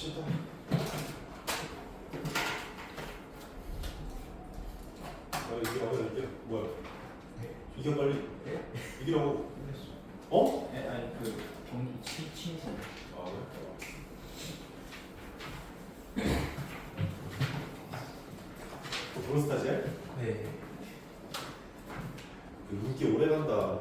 봅시다. 이게 뭐야? 이겨 빨리. 네? 이기라고. 어? 네, 아니 그 경기 친선. 아 그래? 브로스타지? 네. 그 인기 오래 간다.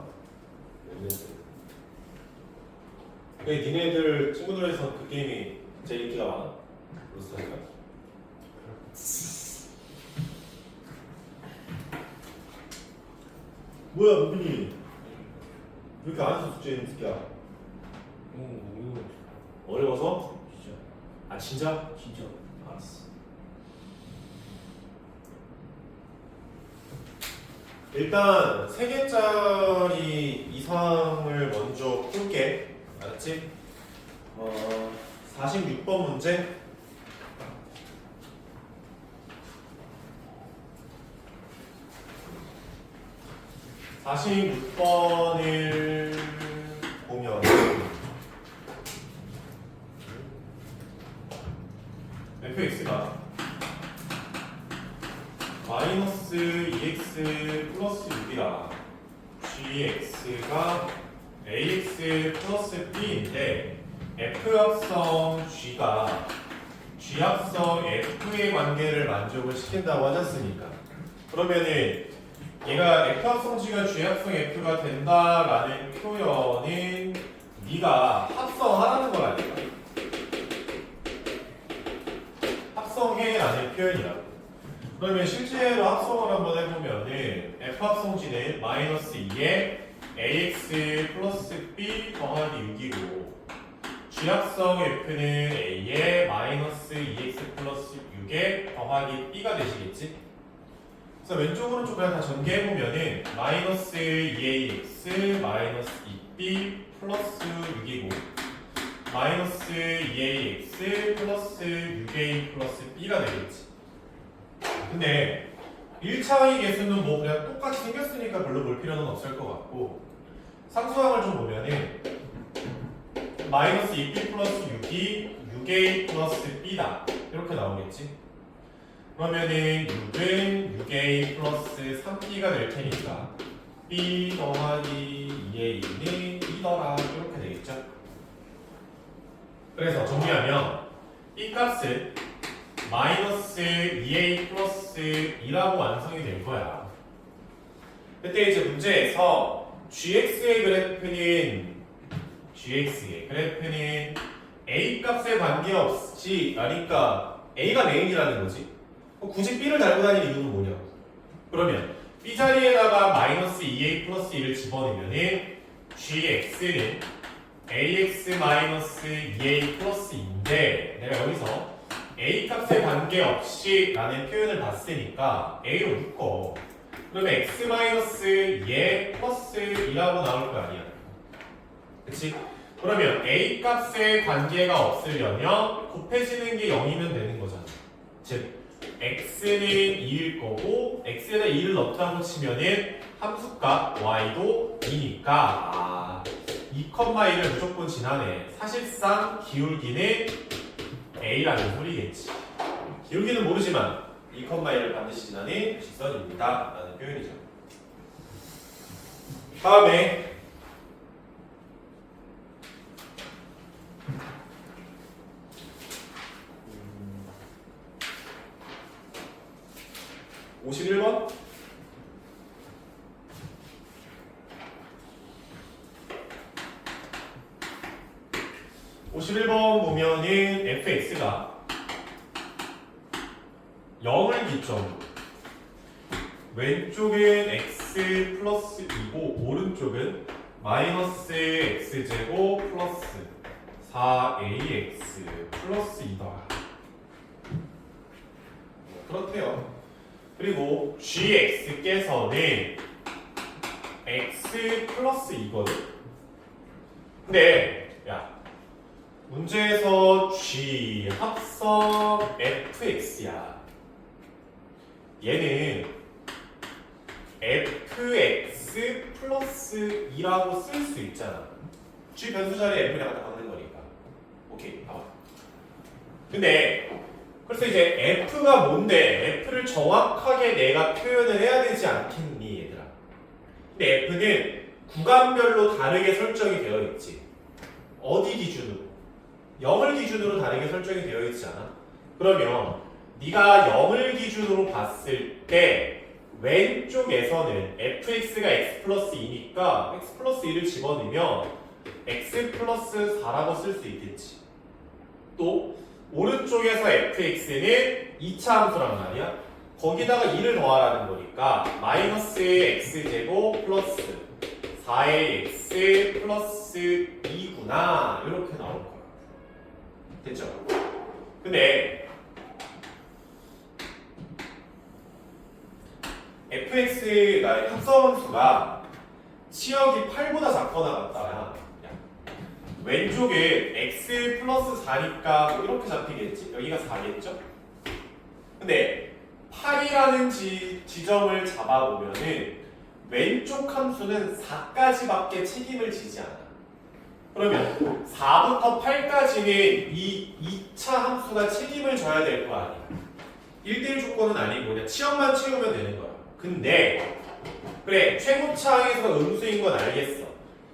왜 니네들 친구들에서 그 게임이 제일 인기가 많아? 브로스타지가? 뭐야 무빈이? 왜 이렇게 안 해서 숙제는 새끼야? 어려워서? 진짜. 아 진짜? 진짜. 알았어. 일단 3개짜리 이상을 먼저 풀게. 알았지? 46번 문제. (46번을) 보면 fx가 마이너스 2x 플러스 6이라 gx가 ax 플러스 b인데 f합성 g가 g합성 f의 관계를 만족을 시킨다고 하지 않습니까? 그러면은 얘가 f합성 g가 g합성 f가 된다라는 표현은 네가 합성하라는 걸 아닐까? 합성해라는 표현이라고. 그러면 실제로 합성을 한번 해보면은 f합성 g는 마이너스 2에 ax 플러스 b 더하기 6이고 g합성 f는 a에 마이너스 2x 플러스 6에 더하기 b가 되시겠지? 그래서 왼쪽 오른쪽 그냥 다 전개해보면은 마이너스 2ax 마이너스 2b 플러스 6이고 마이너스 2ax 플러스 6a 플러스 b가 되겠지. 근데 1차의 개수는 뭐 그냥 똑같이 생겼으니까 별로 볼 필요는 없을 것 같고 상수항을 좀 보면은 마이너스 2b 플러스 6이 6a 플러스 b다 이렇게 나오겠지. 그러면은 6은 6a 플러스 3b가 될 테니까 b 더하기 2a는 2더라 이렇게 되겠죠. 그래서 정리하면 이 값은 마이너스 2a 플러스 2라고 완성이 될 거야. 그때 이제 문제에서 gx의 그래프는 a 값에 관계없이 그러니까 a가 메인이라는 거지. 굳이 b를 달고 다니는 이유는 뭐냐? 그러면 b 자리에다가 마이너스 2a 플러스 2를 집어넣으면은 gx는 ax 마이너스 2a 플러스 2인데 내가 여기서 a 값에 관계없이 라는 표현을 봤으니까 a로 묶어. 그러면 x 마이너스 2에 플러스 2라고 나올 거 아니야. 그치? 그러면 a 값에 관계가 없으려면 곱해지는 게 0이면 되는 거잖아. 즉 x는 2일 거고 x에다 2를 넣자고 치면은 함수값 y도 2니까 2,1을 무조건 지나네. 사실상 기울기는 a라는 소리겠지. 기울기는 모르지만 2,1을 반드시 지나는 직선입니다 라는 표현이죠. 다음에 51번? 보면은 fx가 0을 기점으로 왼쪽은 x 플러스 2고 오른쪽은 마이너스 x제곱 플러스 4ax 플러스 2다. 그렇대요. 그리고 gx께서는 x 플러스 2거든. 근데 야 문제에서 g 합성 fx야. 얘는 fx 플러스 2라고 쓸 수 있잖아. g 변수 자리에 f를 갖다 박는 거니까. 오케이, 봐봐. 근데 그래서 이제 F가 뭔데? F를 정확하게 내가 표현을 해야 되지 않겠니 얘들아? 근데 F는 구간별로 다르게 설정이 되어 있지. 어디 기준으로? 0을 기준으로 다르게 설정이 되어 있지 않아? 그러면 네가 0을 기준으로 봤을 때 왼쪽에서는 fx가 x 플러스 2니까 x 플러스 2를 집어넣으면 x 플러스 4라고 쓸 수 있겠지. 또 오른쪽에서 fx는 2차 함수란 말이야. 거기다가 2를 더하라는 거니까 마이너스의 x제곱 플러스 4의 x 플러스 2구나 이렇게 나올 거야. 됐죠? 근데 fx가 합성함수가 치역이 8보다 작거나 같다야 왼쪽에 x 플러스 4니까 뭐 이렇게 잡히겠지? 여기가 4겠죠? 근데 8이라는 지점을 잡아보면은 왼쪽 함수는 4까지밖에 책임을 지지 않아. 그러면 4부터 8까지는 이 2차 함수가 책임을 져야 될 거 아니야. 1대1 조건은 아니고 그냥 치역만 채우면 되는 거야. 근데 그래 최고차항에서 음수인 건 알겠어.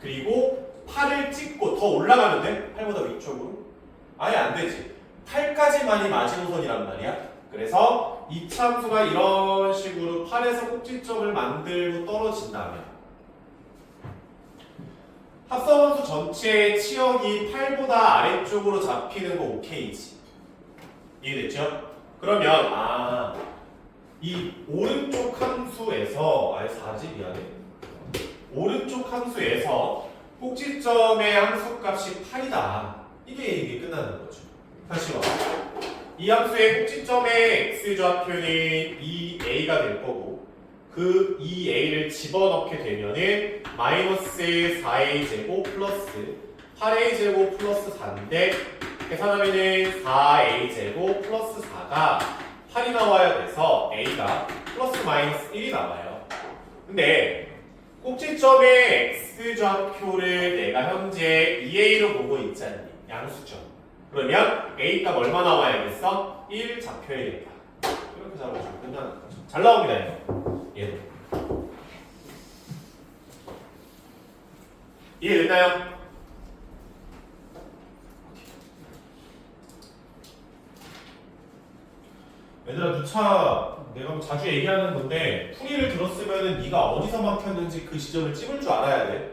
그리고 8을 찍고 더 올라가면 돼? 8보다 위쪽으로? 아예 안 되지. 8까지만이 마지노선이란 말이야. 그래서 2차 함수가 이런 식으로 8에서 꼭지점을 만들고 떨어진다면 합성함수 전체의 치역이 8보다 아래쪽으로 잡히는 거 오케이지. 이해됐죠? 그러면 이 오른쪽 함수에서 4지 미안해. 오른쪽 함수에서 꼭지점의 함수값이 8이다. 이게 끝나는 거죠. 다시 봐. 이 함수의 꼭지점의 x좌표는 2a가 될 거고 그 2a를 집어넣게 되면은 마이너스 4a 제곱 플러스 8a 제곱 플러스 4인데 계산하면은 4a 제곱 플러스 4가 8이 나와야 돼서 a가 플러스 마이너스 1이 나와요. 근데 꼭지점의 x좌표를 내가 현재 2a로 보고 있잖니. 양수점. 그러면 a 값 얼마 나와야겠어? 1 잡혀야겠다. 이렇게 잡아주면 끝나는 거죠. 잘 나옵니다 이거. 얘도. 이해됐나요? 얘들아 누차 내가 자주 얘기하는 건데 풀이를 들었으면 네가 어디서 막혔는지 그 지점을 찝을 줄 알아야 돼.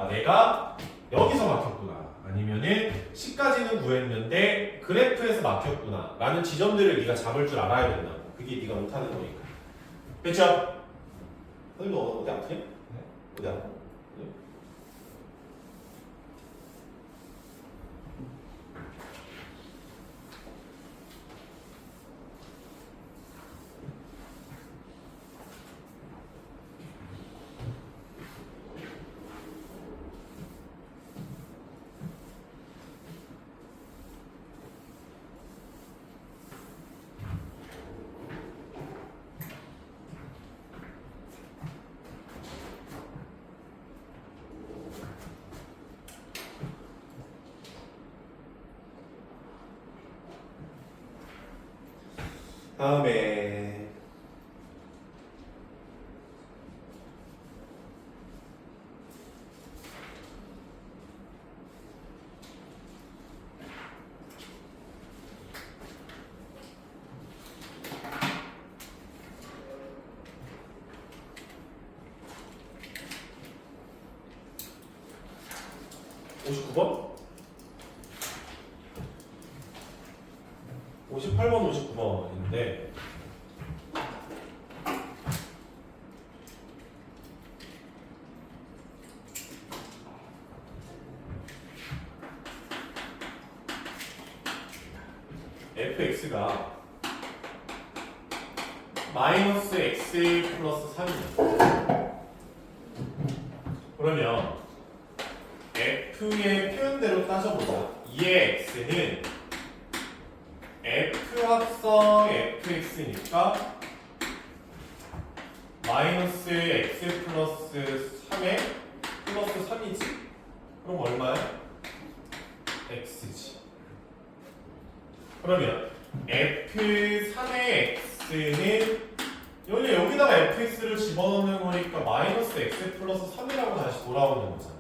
내가 여기서 막혔구나. 아니면은 10까지는 구했는데 그래프에서 막혔구나 라는 지점들을 네가 잡을 줄 알아야 된다고. 그게 네가 못하는 거니까. 됐죠? 선생님 어디 아프냐? 어디 아파? 다음에 (59번) 58번 59번인데 fx가 마이너스 x 플러스 3이야. 그러면 f의 표현대로 따져보자. 2의 x는 f 합성 fx니까 마이너스 x 플러스 3의 플러스 3이지. 그럼 얼마야? x지. 그러면 f3의 x는 여기다가 fx를 집어넣는 거니까 마이너스 x 플러스 3이라고 다시 돌아오는 거잖아.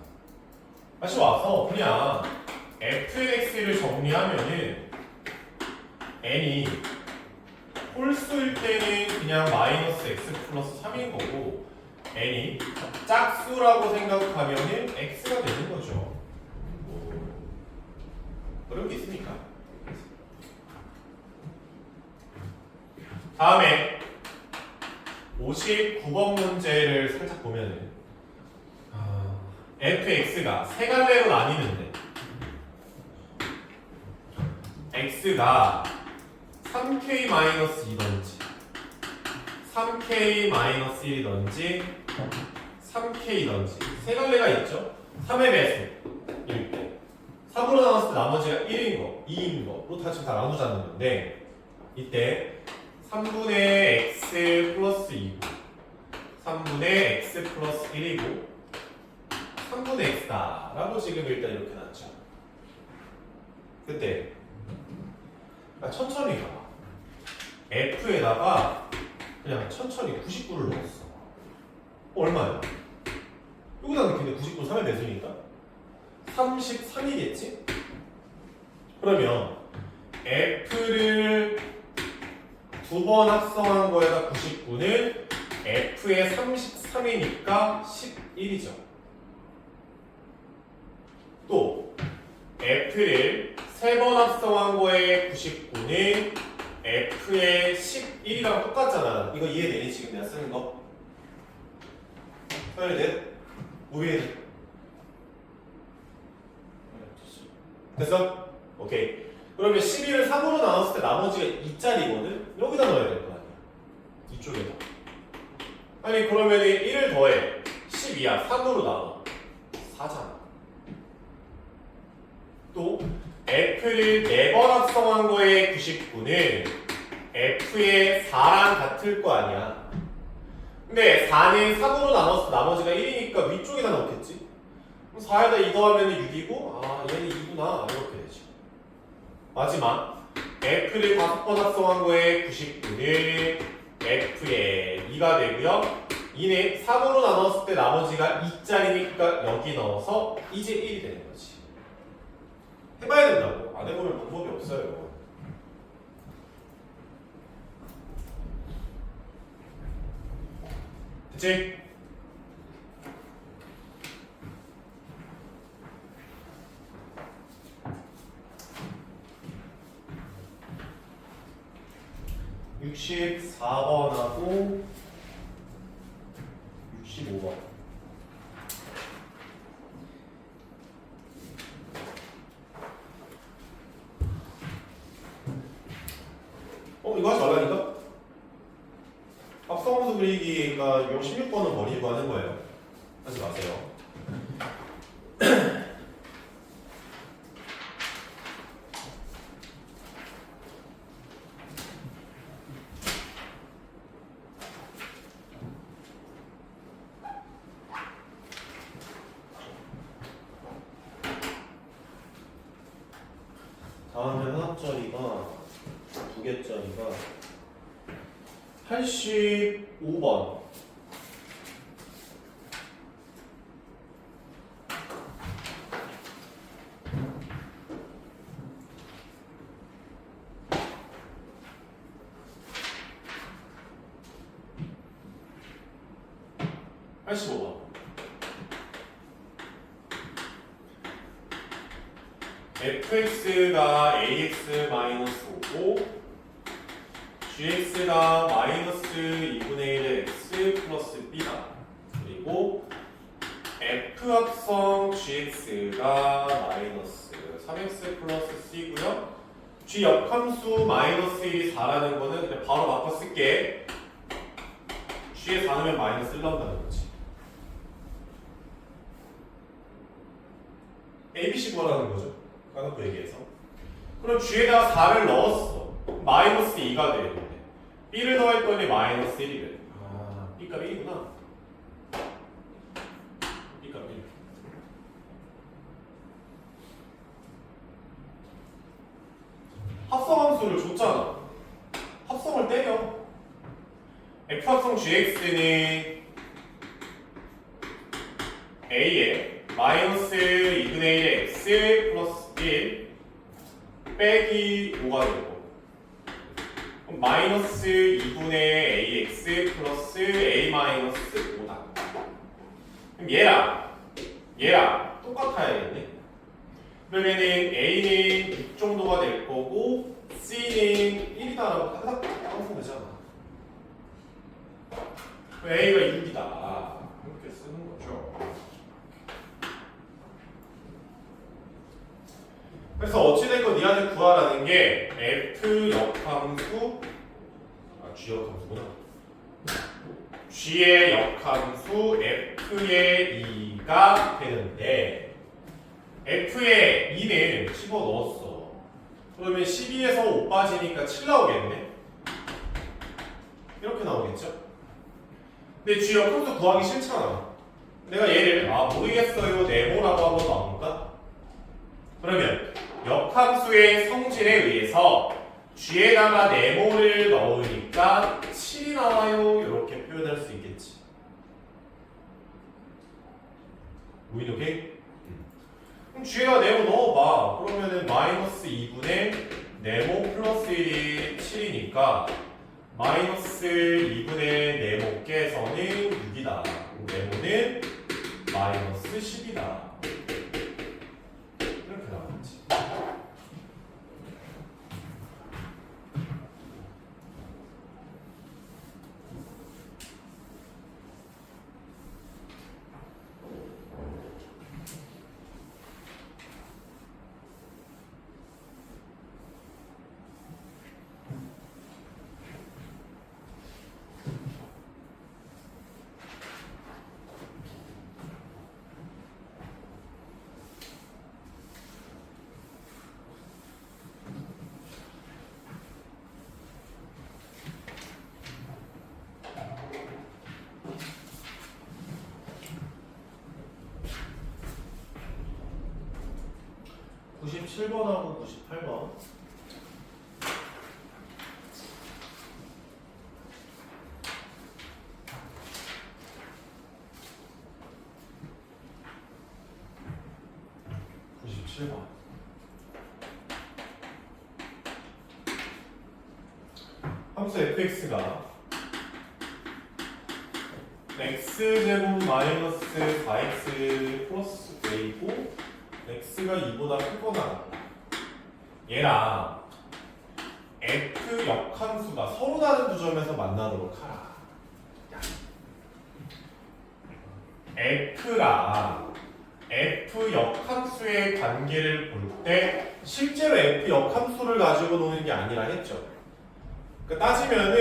다시 와서 그냥 fx를 정리하면은 n이 홀수일 때는 그냥 마이너스 x 플러스 3인 거고 n이 짝수라고 생각하면은 x가 되는 거죠. 뭐 그런 게 있습니까? 다음에 59번 문제를 살짝 보면은 fx가 세 갈래로 나뉘는데 x가 3k-2던지 3k-1이던지 3k던지 세 갈래가 있죠. 3의 배수일 때 3으로 나눴을 때 나머지가 1인 거, 2인 거로 다 지금 다 나누자는 건데 이때 3분의 x 플러스 2고 3분의 x 플러스 1이고 3분의 x다 라고 지금 일단 이렇게 놨죠. 그때 천천히 가. f에다가 그냥 천천히 99를 넣었어. 얼마야? 여기다 넣겠는데 99 3의 배수니까 33이겠지? 그러면 f를 두 번 합성한 거에다 99는 f의 33이니까 11이죠. 또 f를 세 번 합성한 거에 99는 f의 11이랑 똑같잖아. 이거 이해되니? 지금 내가 쓰는 거? 서열이 돼? 우비해. 됐어? 오케이. 그러면 11을 3으로 나눴을 때 나머지가 2짜리거든? 여기다 넣어야 될 거 아니야. 이쪽에다. 아니 그러면 1을 더해. 12야. 3으로 나눠. 4잖아. 또 f를 4번 합성한 거에 99는 f의 4랑 같을 거 아니야. 근데 4는 3으로 나눴을 때 나머지가 1이니까 위쪽에다 넣겠지. 그럼 4에다 2 더하면 6이고 아 얘는 2구나 이렇게 되지. 마지막 f를 5번 합성한 거에 99는 f의 2가 되고요. 2는 3으로 나눴을 때 나머지가 2짜리니까 여기 넣어서 이제 1이 되는 거지. 해봐야 된다고. 안 해보면 방법이 없어요. 됐지? (64번하고) (65번) 이거 하지 말라니까? 합성함수 그리기가 요 16번은 버리고 하는 거예요. 하지 마세요. 다음에 하나짜리가 2개짜리가 85번. fx가 ax-5고 gx가 마이너스 2분의 1의 x 플러스 b다. 그리고 f 합성 gx가 마이너스 3x 플러스 c고요. g 역함수 마이너스 1이 4라는 거는 그냥 바로 바꿔 쓸게. g에 4 넣으면 마이너스 1 나온다는 거지. ABC 구하라는 거죠. 까놓고 얘기해서. 그럼 g에다가 4를 넣었어. 마이너스 2가 되는데 b를 더했더니 마이너스 1이 돼. 아, b값 1이구나. b값 1. 합성함수 F함수를 줬잖아. 합성을 때려. F합성 gx는 a에 마이너스 2분의 1의 x 플러스 1 빼기 5가 되고 그럼 마이너스 2분의 ax 플러스 a 마이너스 5다. 그럼 얘랑 똑같아야겠네. 그러면은 a는 6 정도가 될 거고 c는 1이다라고 딱 써도 되잖아. a가 6이다. 이렇게 쓰는 거죠. 그래서 어찌됐건 니한테 구하라는 게 f 역함수 g 역함수구나. g의 역함수 f의 2가 되는데 f의 2는 집어넣었어. 그러면 12에서 5 빠지니까 7 나오겠네. 이렇게 나오겠죠? 근데 g 역함수 구하기 싫잖아. 내가 얘를 모르겠어요 네모라고 한번 나올까? 그러면 역함수의 성질에 의해서 g에다가 네모를 넣으니까 7이 나와요. 이렇게 표현할 수 있겠지. 우인 오케이? 그럼 g에다 네모 넣어봐. 그러면은 마이너스 2분의 네모 플러스 1이 7이니까 마이너스 2분의 네모께서는 6이다. 네모는 마이너스 10이다. 이렇게 나오겠지. (97) 번하고 98번. 함수 fx가 x제곱 마이너스 4x 플러스 a고 x가 2보다 크거나 같다. 얘랑 f 역함수가 서로 다른 두 점에서 만나도록 하라. f랑 f 역함수의 관계를 볼 때 실제로 f 역함수를 가지고 노는 게 아니라 했죠. 그러니까 따지면은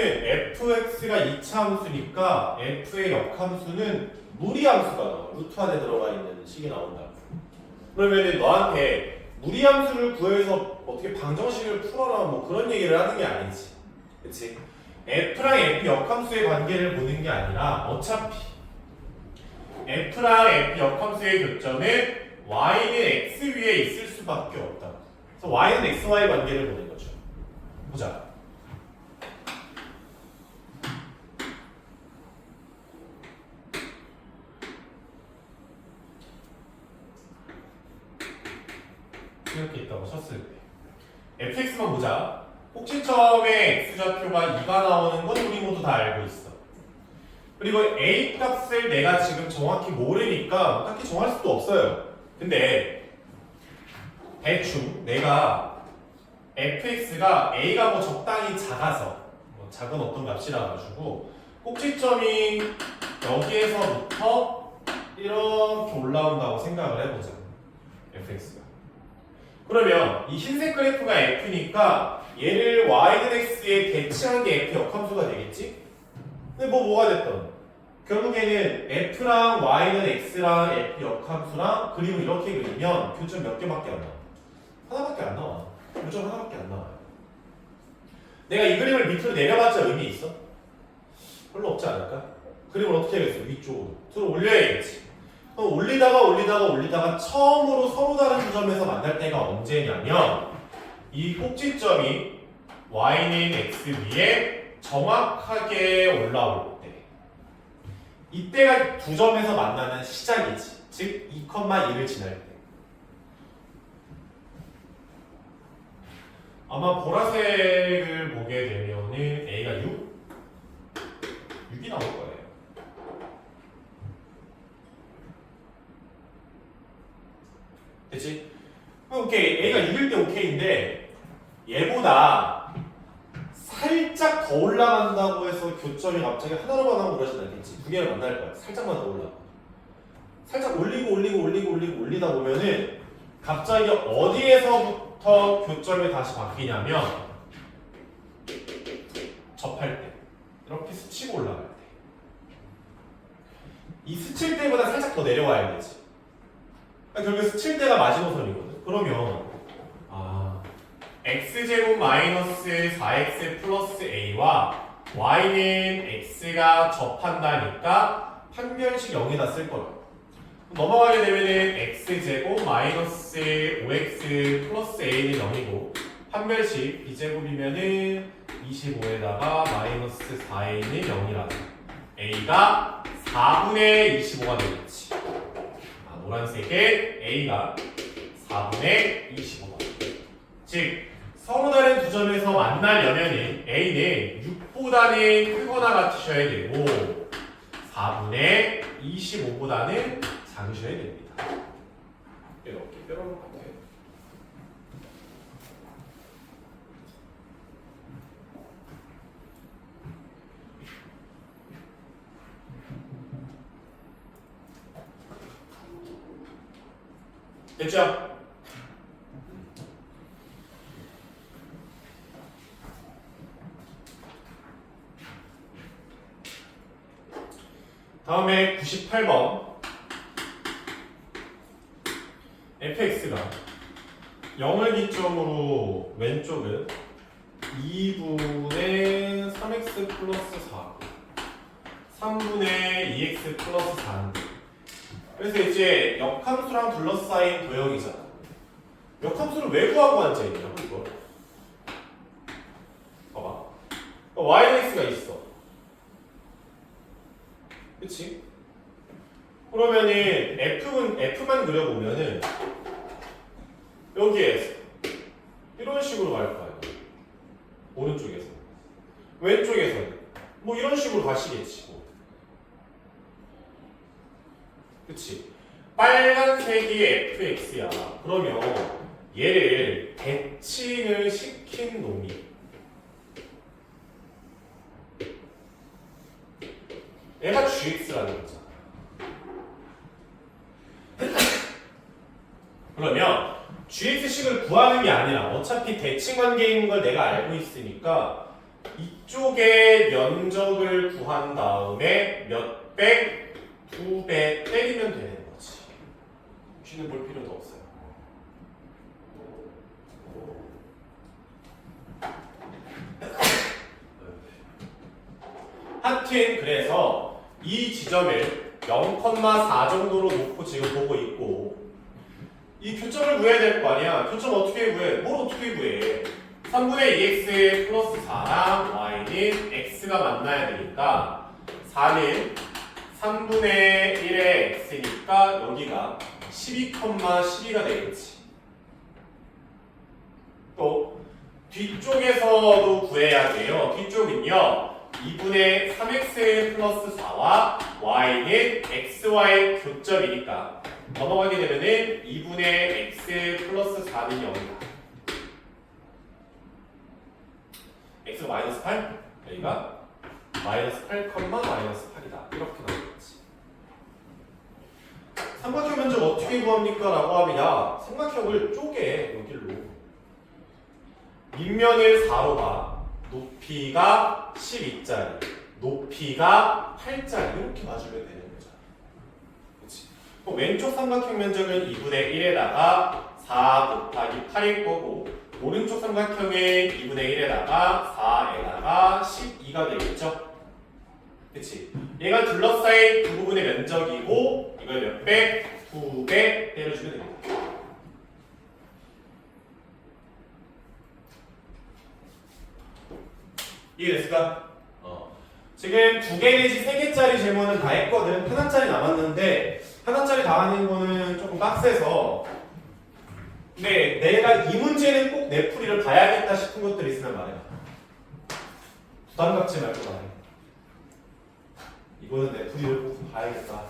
fx가 2차 함수니까 f의 역함수는 무리함수가 나와. 루트 안에 들어가 있는 식이 나온다. 그러면은 너한테 무리함수를 구해서 어떻게 방정식을 풀어라 뭐 그런 얘기를 하는 게 아니지. 그치? f랑 f 역함수의 관계를 보는 게 아니라 어차피 f랑 f 역함수의 교점은 y는 x 위에 있을 수밖에 없다. 그래서 y는 xy 관계를 보는 거죠. 보자. 이렇게 있다고 쳤을 때 fx만 보자. 꼭지점의 x좌표가 2가 나오는 건 우리 모두 다 알고 있어. 그리고 a 값을 내가 지금 정확히 모르니까 딱히 정할 수도 없어요. 근데 대충 내가 fx가 a가 뭐 적당히 작아서 뭐 작은 어떤 값이라 가지고 꼭지점이 여기에서부터 이렇게 올라온다고 생각을 해보자. fx가. 그러면 이 흰색 그래프가 f니까 얘를 y는 x에 대치한 게 f 역함수가 되겠지? 근데 뭐가 됐던 결국에는 f랑 y는 x랑 f 역함수랑 그림을 이렇게 그리면 교점 몇 개밖에 안 나와? 하나밖에 안 나와. 교점 하나밖에 안 나와요. 내가 이 그림을 밑으로 내려봤자 의미 있어? 별로 없지 않을까? 그림을 어떻게 하겠어? 위쪽으로 들어 올려야겠지. 그럼 올리다가 처음으로 서로 다른 두 점에서 만날 때가 언제냐면 이 꼭지점이 y는 x 위에 정확하게 올라올 때 이때가 두 점에서 만나는 시작이지. 즉 2,2를 지날 때 아마 보라색을 보게 되면은 a가 6이 나올 거예요. 됐지? 오케이. A가 6일 때 오케이인데 얘보다 살짝 더 올라간다고 해서 교점이 갑자기 하나로 반하면 그러진 않겠지. 두 개를 만날 거야. 살짝만 더 올라가. 살짝 올리다 보면은 갑자기 어디에서부터 교점이 다시 바뀌냐면 접할 때 이렇게 스치고 올라갈 때 이 스칠 때보다 살짝 더 내려와야 되지. 결국 스칠 때가 마지노선이거든. 그러면 x제곱 마이너스 4x 플러스 a와 y는 x가 접한다니까 판별식 0에다 쓸 거야. 넘어가게 되면은 x제곱 마이너스 5x 플러스 a는 0이고 판별식 b제곱이면은 25에다가 마이너스 4a는 0이라서 a가 4분의 25가 되겠지. 노란색의 a가 4분의 25가. 즉 서로 다른 두 점에서 만나려면은 a는 6보다는 크거나 같으셔야 되고 4분의 25보다는 작으셔야 됩니다. 이렇게 뾰로롱 같아요. 됐죠? 다음에 98번 fx가 0을 기점으로 왼쪽은 2분의 3x 플러스 4 3분의 2x 플러스 4인데 그래서 이제 역함수랑 둘러싸인 도형이잖아. 역함수를 왜 구하고 앉아있냐고 이거. 봐봐. yx가 있어. 그치? 그러면은 f만 그려보면은 여기에서 이런 식으로 갈 거예요. 오른쪽에서. 왼쪽에서는 뭐 이런 식으로 가시겠지. 그치? 빨간색이 fx야. 그러면 얘를 대칭을 시킨 놈이 얘가 gx라는 거잖아. 그러면 gx식을 구하는 게 아니라 어차피 대칭 관계인 걸 내가 알고 있으니까 이쪽의 면적을 구한 다음에 몇 배? 2배 때리면 되는 거지. g는 볼 필요도 없어요. 하여튼 그래서 이 지점을 0,4 정도로 놓고 지금 보고 있고 이 교점을 구해야 될 거 아니야. 교점 어떻게 구해? 뭘 어떻게 구해? 3분의 2x 플러스 4랑 y는 x가 만나야 되니까 4는 3분의 1의 x니까 여기가 12,12가 되겠지. 또 뒤쪽에서도 구해야 돼요. 뒤쪽은요. 2분의 3x 플러스 4와 y는 x와의 교점이니까 넘어가게 되면은 2분의 x 플러스 4는 0이다. x가 마이너스 8, 여기가 마이너스 8, 마이너스 8이다. 이렇게 나오겠지. 삼각형 면적 어떻게 구합니까? 라고 하면 야, 삼각형을 쪼개 여기로. 밑면을 4로 봐. 높이가 12짜리, 높이가 8짜리 이렇게 맞으면 되는 거잖아. 그렇지? 왼쪽 삼각형 면적은 2분의 1에다가 4 곱하기 8일 거고 오른쪽 삼각형은 2분의 1에다가 4에다가 12가 되겠죠? 그치? 얘가 둘러싸인 두 부분의 면적이고 이걸 몇 배? 2배 때려주면 됩니다. 이해됐을까? 지금 2개 내지 3개짜리 질문은 다 했거든. 하나짜리 남았는데 하나짜리 다 하는 거는 조금 빡세서 근데 내가 이 문제는 꼭 내 풀이를 봐야겠다 싶은 것들이 있으면 말해봐. 부담 갖지 말고 말해. 이거는 내 풀이를 꼭 봐야겠다.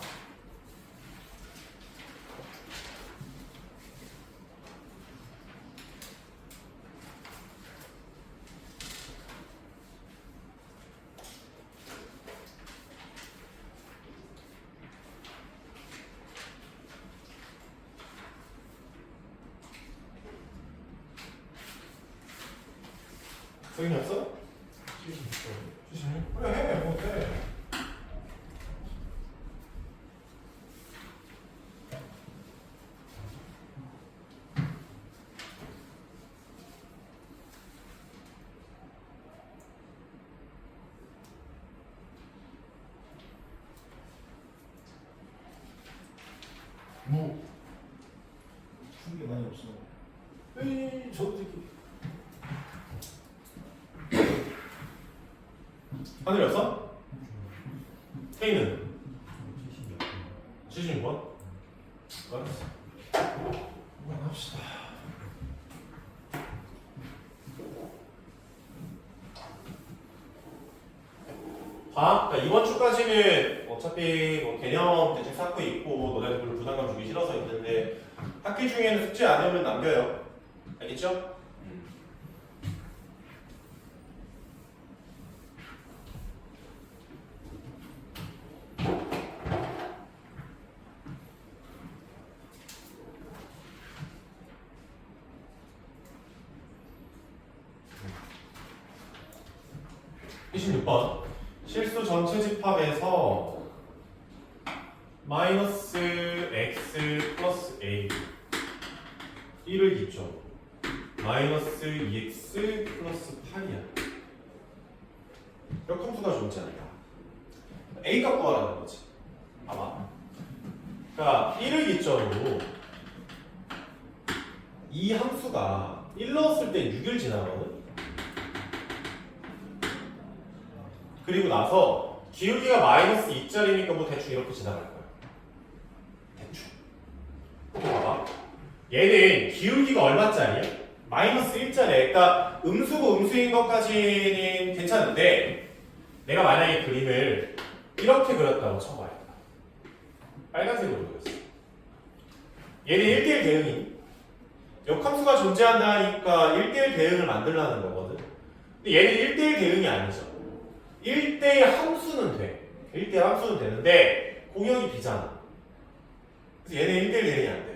소인이 없어? 그래 해. 뭐 해. 뭐 푼 게 많이 없어. 에이 저도 새끼. 하늘이 없어? K는? 76번? 알았어. 한번 합시다. 봐. 그러니까 이번 주까지는 어차피 뭐 개념 대충 쌓고 있고 너네들 별로 부담감 주기 싫어서 있는데 학기 중에는 숙제 안 해오면 남겨요. 알겠죠? 26번 실수 전체 집합에서 마이너스 x 플러스 a 1을 기점 마이너스 2x 플러스 8이야. 몇 함수가 존재한다. a 값 구하라는 거지. 봐봐. 그러니까 1을 기점으로 이 함수가 1 넣었을 때 6을 지나거든. 그리고 나서 기울기가 마이너스 2짜리니까 뭐 대충 이렇게 지나갈 거야. 대충. 이렇게 봐봐. 얘는 기울기가 얼마짜리야? 마이너스 1짜리. 그러니까 음수고 음수인 것까지는 괜찮은데 내가 만약에 그림을 이렇게 그렸다고 쳐봐요. 빨간색으로 그렸어. 얘는 1대1 대응이 역함수가 존재한다니까 1대1 대응을 만들라는 거거든. 근데 얘는 1대1 대응이 아니죠. 1대1 함수는 돼. 1대1 함수는 되는데 공역이 비잖아. 그래서 얘는 1대1 대응이 안 돼요.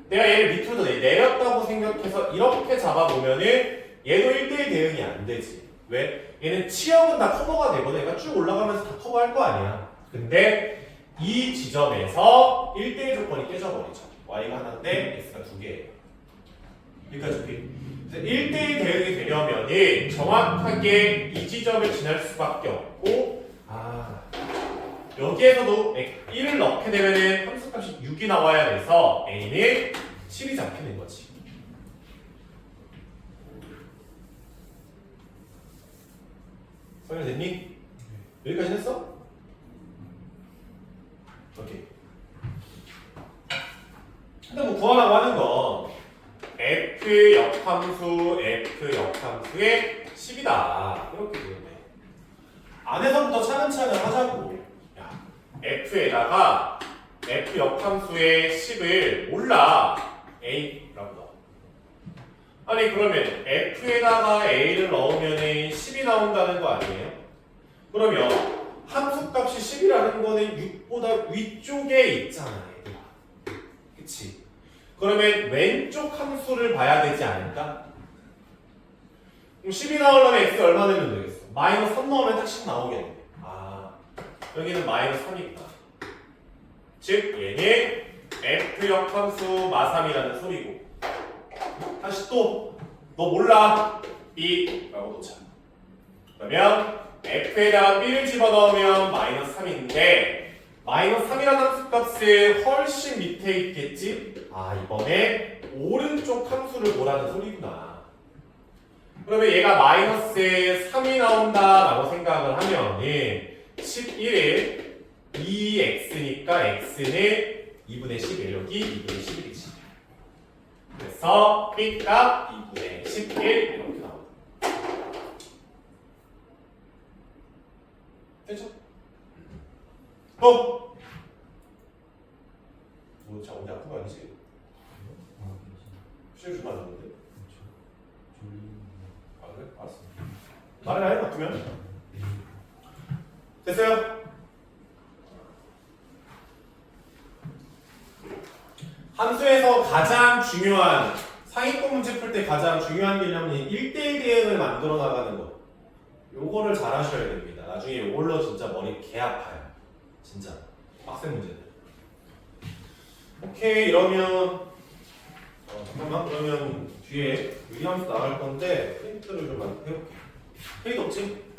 내가 얘를 밑으로 내렸다고 생각해서 이렇게 잡아보면은 얘도 1대1 대응이 안 되지. 왜? 얘는 치역은 다 커버가 되거든. 얘가 쭉 올라가면서 다 커버할 거 아니야. 근데 이 지점에서 1대1 조건이 깨져버리죠. y가 하나인데 x가 두 개예요. 여기까지. 1대1 대응이 되려면은 정확하게 이 지점을 지날 수밖에 없고 여기에서도 1을 넣게 되면은 함수값이 6이 나와야 돼서 a는 7이 잡히는 거지. 설명됐니? 여기까지 했어? 오케이. 근데 뭐 구하라고 하는 건 f 역함수의 10이다 이렇게 되는데 안에서부터 차근차근 하자고. 야, f에다가 f 역함수의 10을 몰라 a라고 넣어. 아니 그러면 f에다가 a를 넣으면 10이 나온다는 거 아니에요? 그러면 함수값이 10이라는 거는 6보다 위쪽에 있잖아 얘들아. 그치? 그러면 왼쪽 함수를 봐야 되지 않을까? 그럼 10이 나오려면 x 얼마 되면 되겠어? 마이너스 3 넣으면 딱 10 나오겠네. 여기는 마이너스 3이구나. 즉 얘는 f역 함수 마3이라는 소리고. 다시 또 너 몰라 b 라고 놓자. 그러면 f에다가 b를 집어넣으면 마이너스 3인데 마이너스 3이라는 함수값이 훨씬 밑에 있겠지? 이번에 오른쪽 함수를 보라는 소리구나. 그러면 얘가 마이너스에 3이 나온다라고 생각을 하면 11에 2x니까 x는 2분의 11 여기 2분의 11이지. 그래서 b값 2분의 11 이렇게 나옵니다. 되죠? 또! 뭐 진짜 언제 아픈 거 아니지? 시험 좀 맞았는데? 아 그래? 알았어. 말을 안 해, 아프면. 됐어요? 함수에서 가장 중요한 상위권 문제 풀 때 가장 중요한 개념이 1대1 대응을 만들어 나가는 거. 요거를 잘 하셔야 됩니다. 나중에 요걸로 진짜 머리 개 아파요. 진짜 빡센 문제들. 오케이 이러면 잠깐만 그러면 뒤에 유리함수 나갈 건데 프린트를 좀 해볼게. 페이드 없지?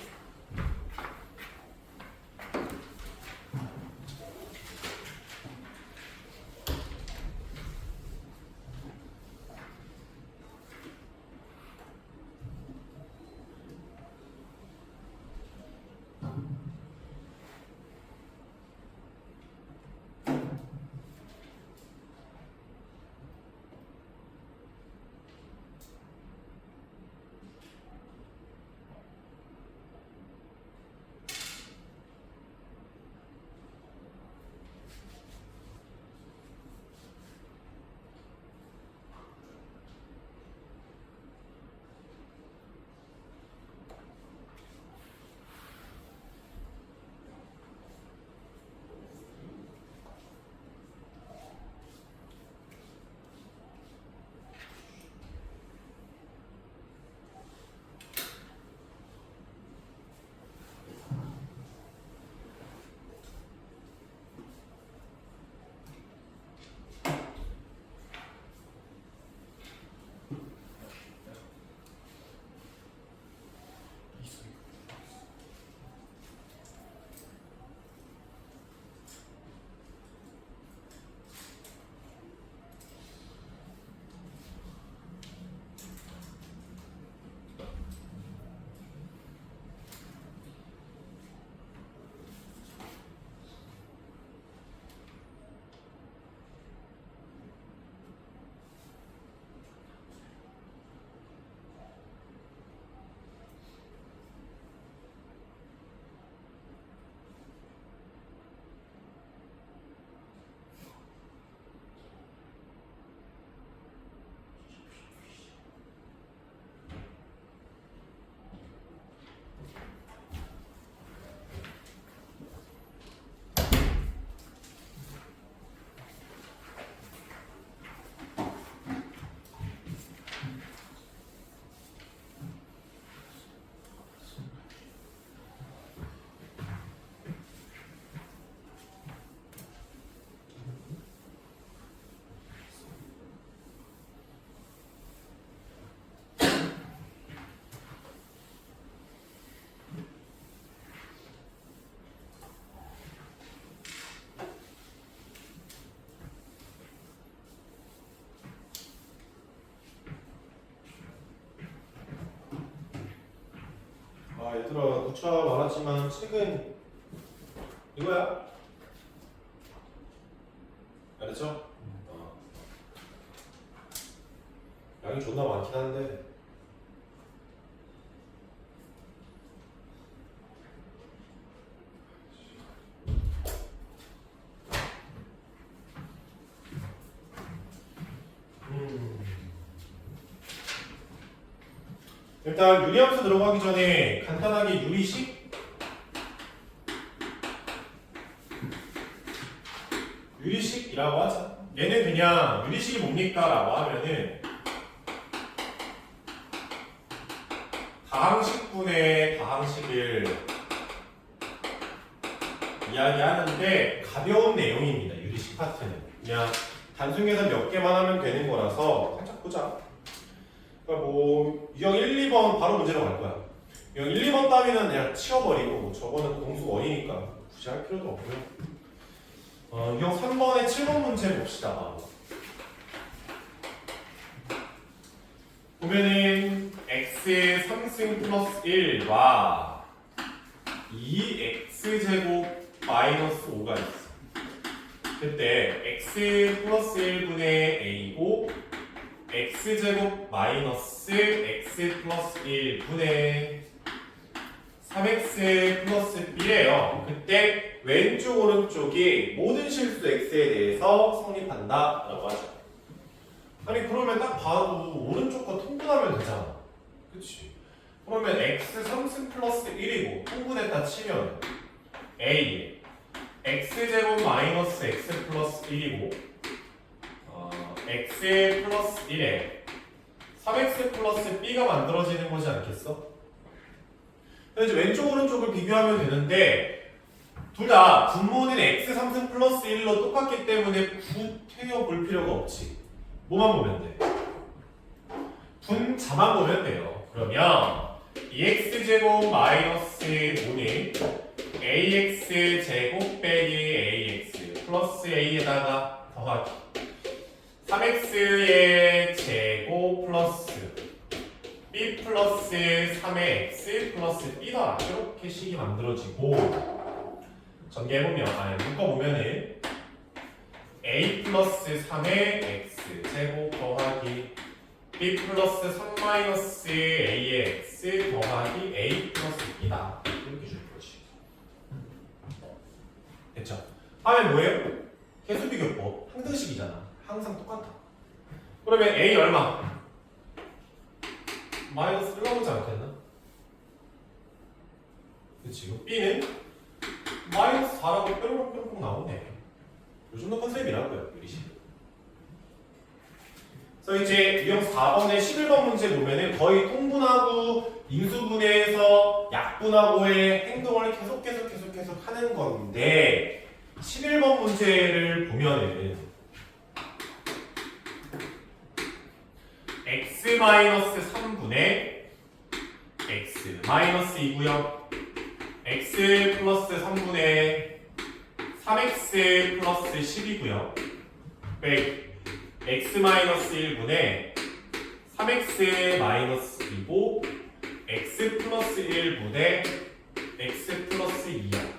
아 얘들아 누차 말하지만 책은 이거야. 알았죠? 양이 존나 많긴 한데 일단 유리함수 들어가기 전에 간단하게 유리식이라고 하자. 얘는 그냥 유리식이 뭡니까? 라고 하면은 다항식분의 다항식을 이야기하는데 가벼운 내용입니다. 유리식 파트는 그냥 단순 계산 몇 개만 하면 되는 거라서 살짝 보자. 그러니까 뭐 유형 1, 2번 바로 문제로 갈 거야. 유형 1, 2번 따위는 그냥 치워버리고 저거는 공수 어이니까 굳이 할 필요도 없고요. 유형 3번에 7번 문제 봅시다. 보면은 x x 3승 플러스 1과 2x제곱 마이너스 5가 있어. 그때 x 플러스 1분의 a고 x제곱 마이너스 x 플러스 1분의 3x 플러스 b래요. 그때 왼쪽 오른쪽이 모든 실수 x에 대해서 성립한다 라고 하죠. 아니 그러면 딱 봐도 오른쪽과 통분하면 되잖아. 그치? 그러면 x 3승 플러스 1이고 통분했다 치면 a x제곱 마이너스 x 플러스 1이고 x 플러스 1에 3x 플러스 b가 만들어지는 거지 않겠어? 그래서 이제 왼쪽 오른쪽을 비교하면 되는데 둘 다 분모는 x 3승 플러스 1로 똑같기 때문에 구태여 볼 필요가 없지. 뭐만 보면 돼? 분자만 보면 돼요. 그러면 2x제곱 마이너스 5는 ax제곱 빼기 ax 플러스 a에다가 더하기 3x의 제곱 플러스 b 플러스 3의 x 플러스 b 더하 이렇게 식이 만들어지고 전개해보면 묶어보면은 a 플러스 3의 x 제곱 더하기 b 플러스 3 마이너스 a의 x 더하기 a 플러스 b다 이렇게 주는 거지. 됐죠? 하면 뭐예요? 계수비교법 항등식이잖아. 항상 똑같아. 그러면 a 얼마? 마이너스 1 나오지 않겠나? 그치? b는 마이너스 4라고 뾰로롱 나오네. 요 정도 컨셉이라고요, 유리식. 그래서 이제 유형 4번에 11번 문제 보면은 거의 통분하고 인수분해에서 약분하고의 행동을 계속 하는 건데 11번 문제를 보면은 x-3분의 x 마이너스 2고요. x 플러스 3분의 3x 플러스 10이고요. 빼기 x 마이너스 1분의 3x 마이너스 2고 x 플러스 1분의 x 플러스 2야.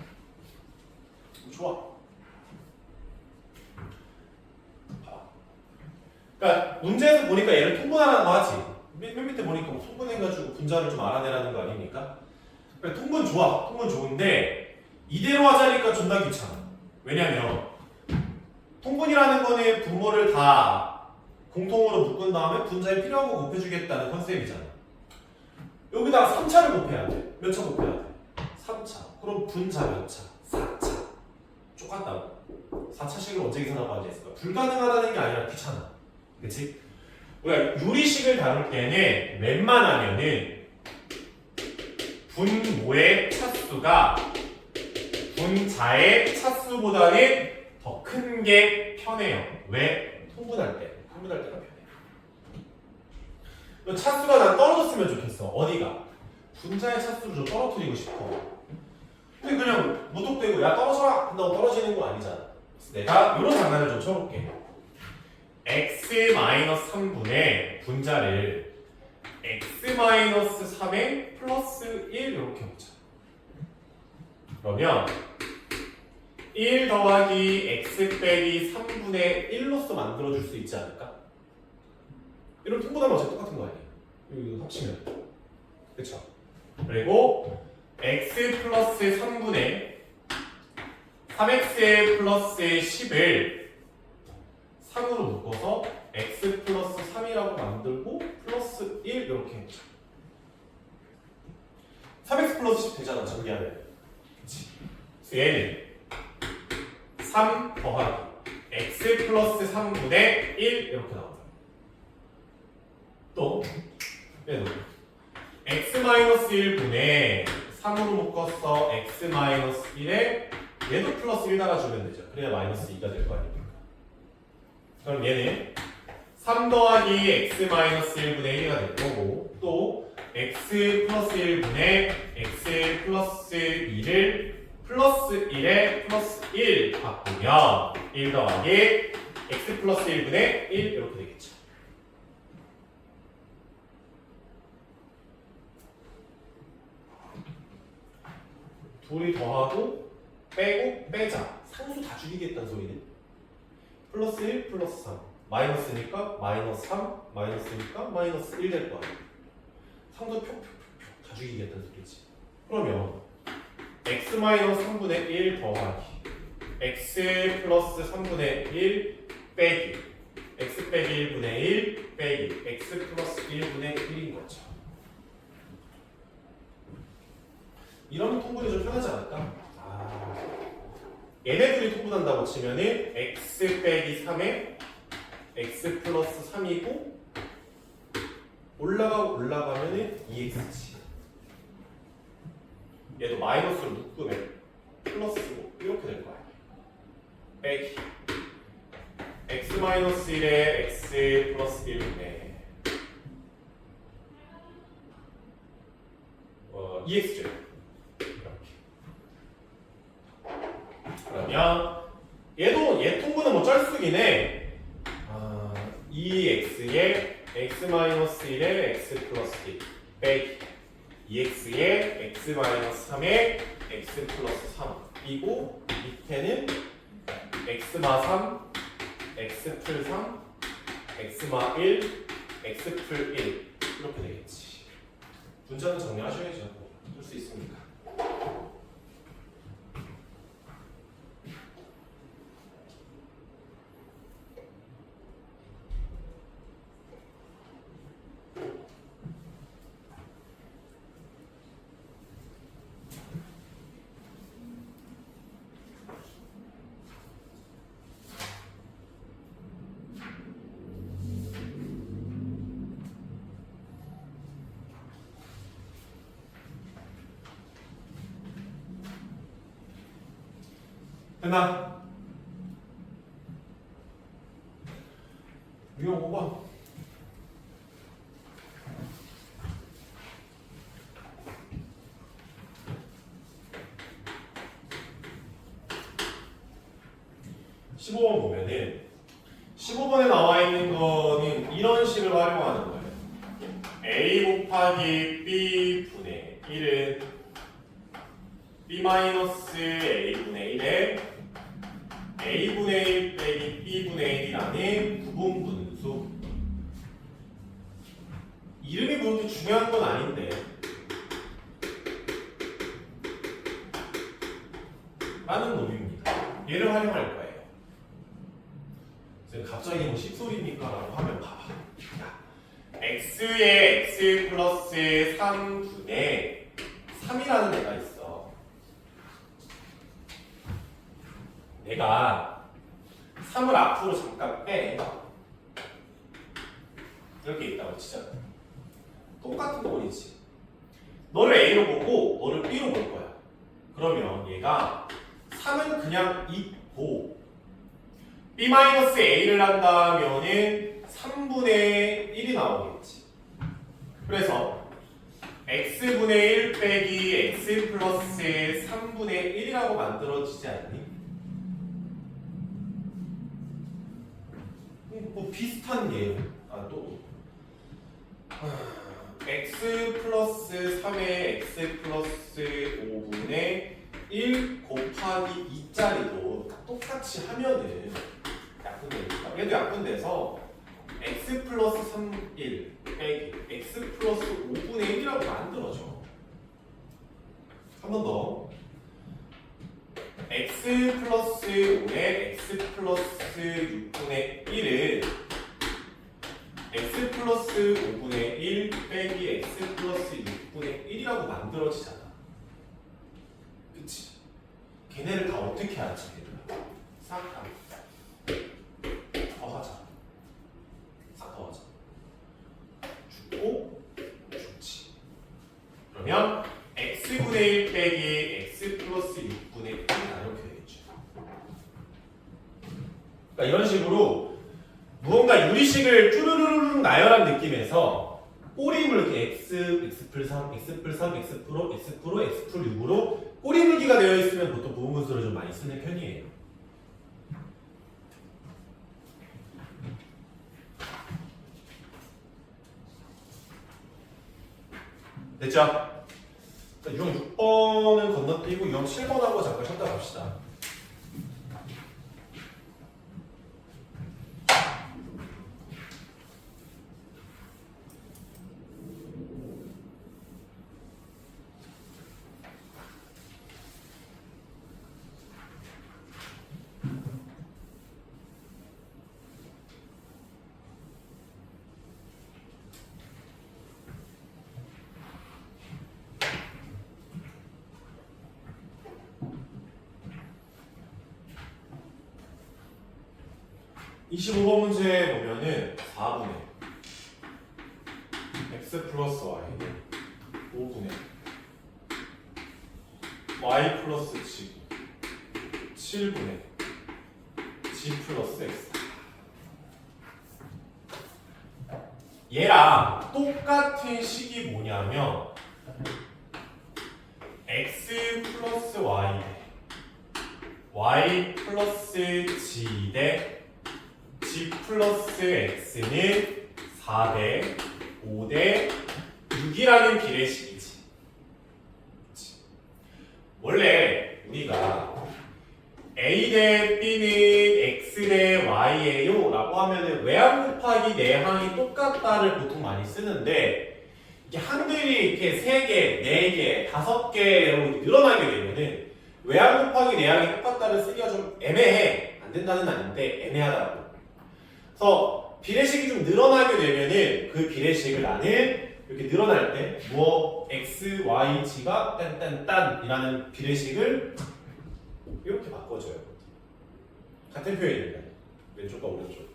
좋아. 그러니까 문제에서 보니까 얘를 통분하라는 거 하지. 맨 밑에 보니까 뭐 통분해가지고 분자를 좀 알아내라는 거 아닙니까? 그러니까 통분 좋아. 통분 좋은데 이대로 하자니까 존나 귀찮아. 왜냐면 통분이라는 거는 분모를 다 공통으로 묶은 다음에 분자에 필요한 거 곱해주겠다는 컨셉이잖아. 여기다가 3차를 곱해야 돼. 몇 차 곱해야 돼? 3차. 그럼 분자 몇 차? 4차. 똑같다고. 4차식을 언제 계산하고 앉아있을까? 불가능하다는 게 아니라 귀찮아. 그치? 우리가 유리식을 다룰 때는 웬만하면은 분모의 차수가 분자의 차수보다는 더 큰 게 편해요. 왜? 통분할 때. 통분할 때가 편해. 차수가 난 떨어졌으면 좋겠어. 어디가? 분자의 차수를 좀 떨어뜨리고 싶어. 근데 그냥 무턱대고 야 떨어져라! 한다고 떨어지는 거 아니잖아. 그래서 내가 이런 장난을 좀 쳐볼게. x-3분의 분자를 x-3의 플러스 1 이렇게 보자. 그러면 1 더하기 x 빼기 3분의 1로서 만들어줄 수 있지 않을까? 이런 통분하면 어차피 똑같은 거 아니에요? 이거 합치면 그쵸? 그리고 x 플러스 3분의 3x 플러스 10을 3으로 묶어서 x 플러스 3이라고 만들고 플러스 1 이렇게 해보자. 3x 플러스 10 되잖아 전개하면. 그치? 그래서 얘는 3 더하기 x 플러스 3분의 1 이렇게 나온다. 또 얘도 x 마이너스 1분의 3으로 묶었어 x 마이너스 1에 얘도 플러스 1 달아주면 되죠. 그래야 마이너스 2가 될 거 아닙니까? 그럼 얘는 3 더하기 x 마이너스 1분의 1가 될 거고 또 x 플러스 1분의 x 플러스 2를 플러스 1에 플러스 1 바꾸면 1 더하기 x 플러스 1분의 1 이렇게 되겠죠. 둘이 더하고 빼고 빼자. 상수 다 죽이겠다는 소리네. 플러스 1 플러스 3 마이너스니까 마이너스 3 마이너스니까 마이너스 1 될 거야. 상수 표표표표 다 죽이겠다는 소리지. 그러면 x 마이너스 3분의 1 더하기 x 플러스 3분의 1 빼기 x 빼기 1분의 1 빼기 x 플러스 1분의 1인 거죠. 이러면 통분이 좀 편하지 않을까? 얘네 둘이 통분한다고 치면은 x 빼기 3에 x 플러스 3이고 올라가면은 2x지. 얘도 마이너스로 묶으면 플러스고 이렇게 될 거야. 빼기 x 마이너스 1에 x 플러스 1분의 2x죠. 그러면 얘도 얘 통분은 뭐 쩔수긴 해. 2x에 x-1에 x 플러스 1 빼기 2x에 x-3에 x 플러스 3이고 밑에는 x마 3, x 풀 3, x마 1, x 풀 1 이렇게 되겠지. 문자는 정리하셔야죠. 할 수 있습니까? 됐나? 유형 5번. 보면은 15번에 나와 있는 거는 이런 식을 활용하는 거예요. a 곱하기 b 분의 1은 b 마이너스 a분의 1에 a분의 1 빼기 b분의 1이라는 부분분수. 이름이 그렇게 중요한 건 아닌데 라는 놈입니다. 얘를 활용할 거예요. 그래서 갑자기 뭐 씹소리입니까? 라고 하면 봐봐. x에 x 플러스 3분의 3이라는 애가 있어. 내가 3을 앞으로 잠깐 빼. 이렇게 있다고 치자. 똑같은 꼴이지. 너를 A로 보고 너를 B로 볼 거야. 그러면 얘가 3은 그냥 있고 B-A를 한다면은 3분의 1이 나오겠지. 그래서 x분의 1 빼기 x 플러스 3분의 1이라고 만들어지지 않니? 뭐 비슷한 게 x 플러스 3의 x 플러스 5분의 1 곱하기 2짜리도 똑같이 하면은 약분되니까 얘도 약분돼서 x 플러스 3, 1 빼기 x 플러스 5분의 1이라고 만들어져. 한 번 더. x 플러스 5에 x 플러스 6분의 1은 x 플러스 5분의 1 빼기 x 플러스 6분의 1이라고 만들어지잖아. 그치? 걔네를 다 어떻게 하지? 싹 다 더하자. 싹 더하자. 주고 주지. 그러면 x분의 1 빼기 x 플러스 6분의 1이다 이렇게 되겠죠. 그러니까 이런 식으로 무언가 유리식을 쭈르르르 나열한 느낌에서 꼬리물 이렇게 x 풀 3, x 풀 3, x 프로, x 프로, x 풀 6으로 꼬리물기가 되어 있으면 보통 부분분수를 좀 많이 쓰는 편이에요. 됐죠? 유형 6번은 건너뛰고 유형 7번하고 잠깐 쉬었다 갑시다. (25번) 문제 보면은 4분의 x 플러스 y 5분의 y 플러스 g 7분의 g 플러스 x 얘랑 똑같은 식이 뭐냐면 x 플러스 y 대 y 플러스 g 대 g 플러스 x는 4대 5대 6이라는 비례식이지. 원래 우리가 a 대 b는 x 대 y예요 라고 하면은 외항 곱하기 내항이 똑같다를 보통 많이 쓰는데 이게 항들이 이렇게 3개, 4개, 5개로 늘어나게 되면은 외항 곱하기 내항이 똑같다를 쓰기가 좀 애매해. 안 된다는 아닌데 애매하다고. 그래서 비례식이 좀 늘어나게 되면은 그 비례식을 나는 이렇게 늘어날 때 뭐 x, y, g가 딴딴딴이라는 비례식을 이렇게 바꿔줘요. 같은 표현입니다. 왼쪽과 오른쪽.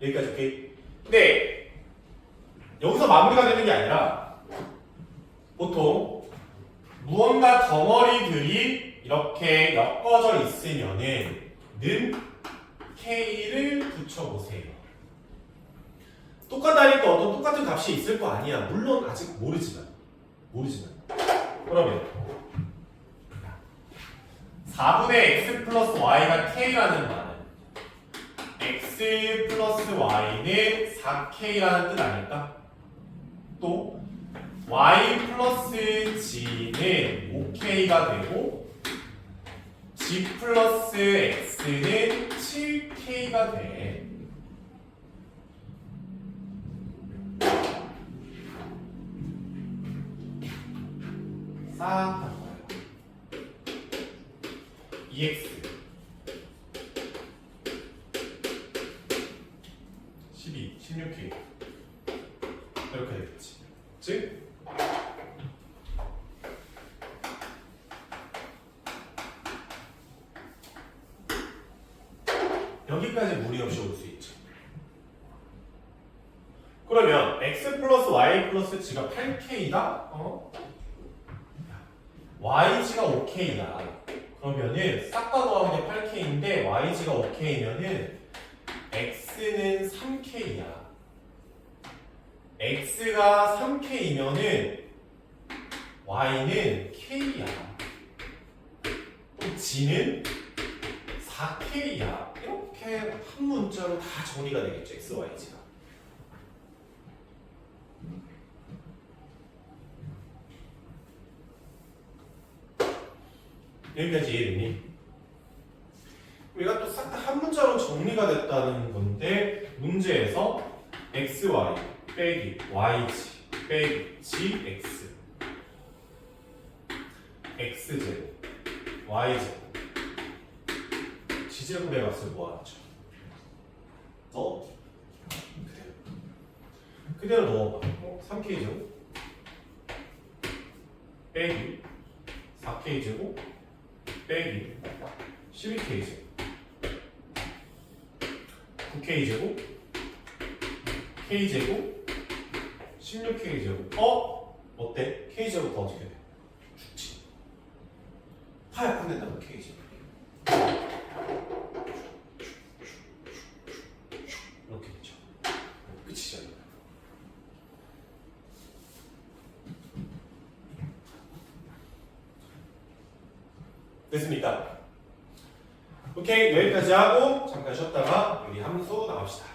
여기까지 오케이? 근데 여기서 마무리가 되는 게 아니라 보통 무언가 덩어리들이 이렇게 엮어져 있으면은 는 K를 붙여보세요. 똑같다니까 어떤 똑같은 값이 있을 거 아니야. 물론 아직 모르지만. 그러면 4분의 x 플러스 y가 K라는 말은 x 플러스 y는 4K라는 뜻 아닐까? 또 y 플러스 g는 5K가 되고 g 플러스 x는 7K가 돼. 싹 바꿔요. 2x 12, 16K 이렇게 되겠지. 즉 여기까지 무리 없이 올 수 있죠. 그러면 x 플러스 y 플러스 g가 8k다. yg가 5k다. 그러면은 싹 다 더하면 8k인데 yg가 5k면은 x는 3k야. x가 3k이면은 y는 k야. 또 g는 4k야. 이렇게 한 문자로 다 정리가 되겠죠. x, y, g가. 여기까지 이해됐니? 우리가 또 싹 다 한 문자로 정리가 됐다는 건데 문제에서 x, y 빼기 y, g 빼기 g, x x 제곱 y 제곱 g 제곱의 값을 모아놨죠. 그대로 넣어봐. 3k 제곱 빼기 4k 제곱 빼기 12k 제곱 9k 제곱 k 제곱 16k 제곱 어때? k 제곱 더 어떻게 돼? 죽지. 파야 끝낸다고 k 제곱 이렇게 되죠. 끝이잖아. 됐습니까? 오케이, 여기까지 하고 잠깐 쉬었다가 우리 함수 나갑시다.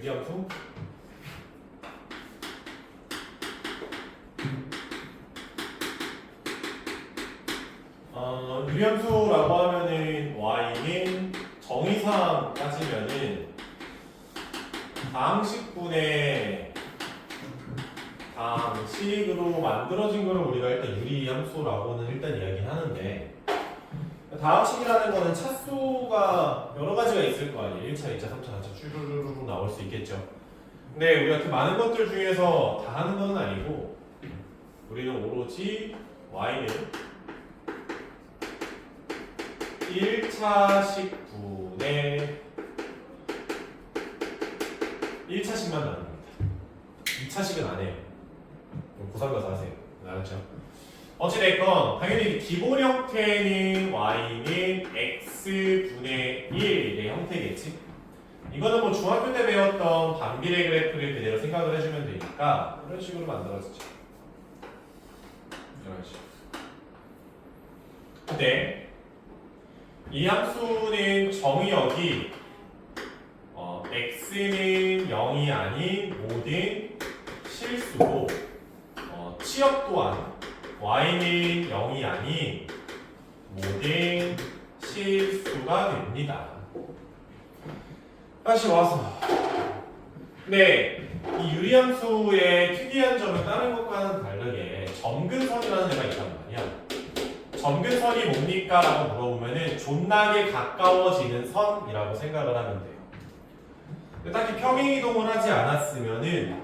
유리함수. 유리함수라고 하면은 y는 정의상 따지면은 다항식분의 다항식으로 만들어진 거를 우리가 일단 유리함수라고는 일단 이야기는 하는데, 다항식이라는 거는 차수가 여러 가지가 있을 거 아니에요. 1차, 2차, 3차, 4차 쭈루루루 나올 수 있겠죠. 근데 우리가 그 많은 것들 중에서 다 하는 건 아니고, 우리는 오로지 y는 1차 식분의 1차식만 나눕니다. 2차식은 안 해요. 고3 가서 하세요. 알았죠? 어찌됐건 당연히 기본 형태는 y는 x분의 1의 형태겠지? 이거는 뭐 중학교 때 배웠던 반비례 그래프를 그대로 생각을 해주면 되니까 이런 식으로 만들어지죠. 이런 식으로. 근데 이 함수는 정의역이 x는 0이 아닌 모든 실수고, 치역 또한 y는 0이 아닌 모든 실수가 됩니다. 다시 와서, 네, 이 유리함수의 특이한 점은 다른 것과는 다르게 점근선이라는 애가 있단 말이야. 점근선이 뭡니까? 라고 물어보면은 존나게 가까워지는 선이라고 생각을 하면 돼요. 딱히 평행이동을 하지 않았으면은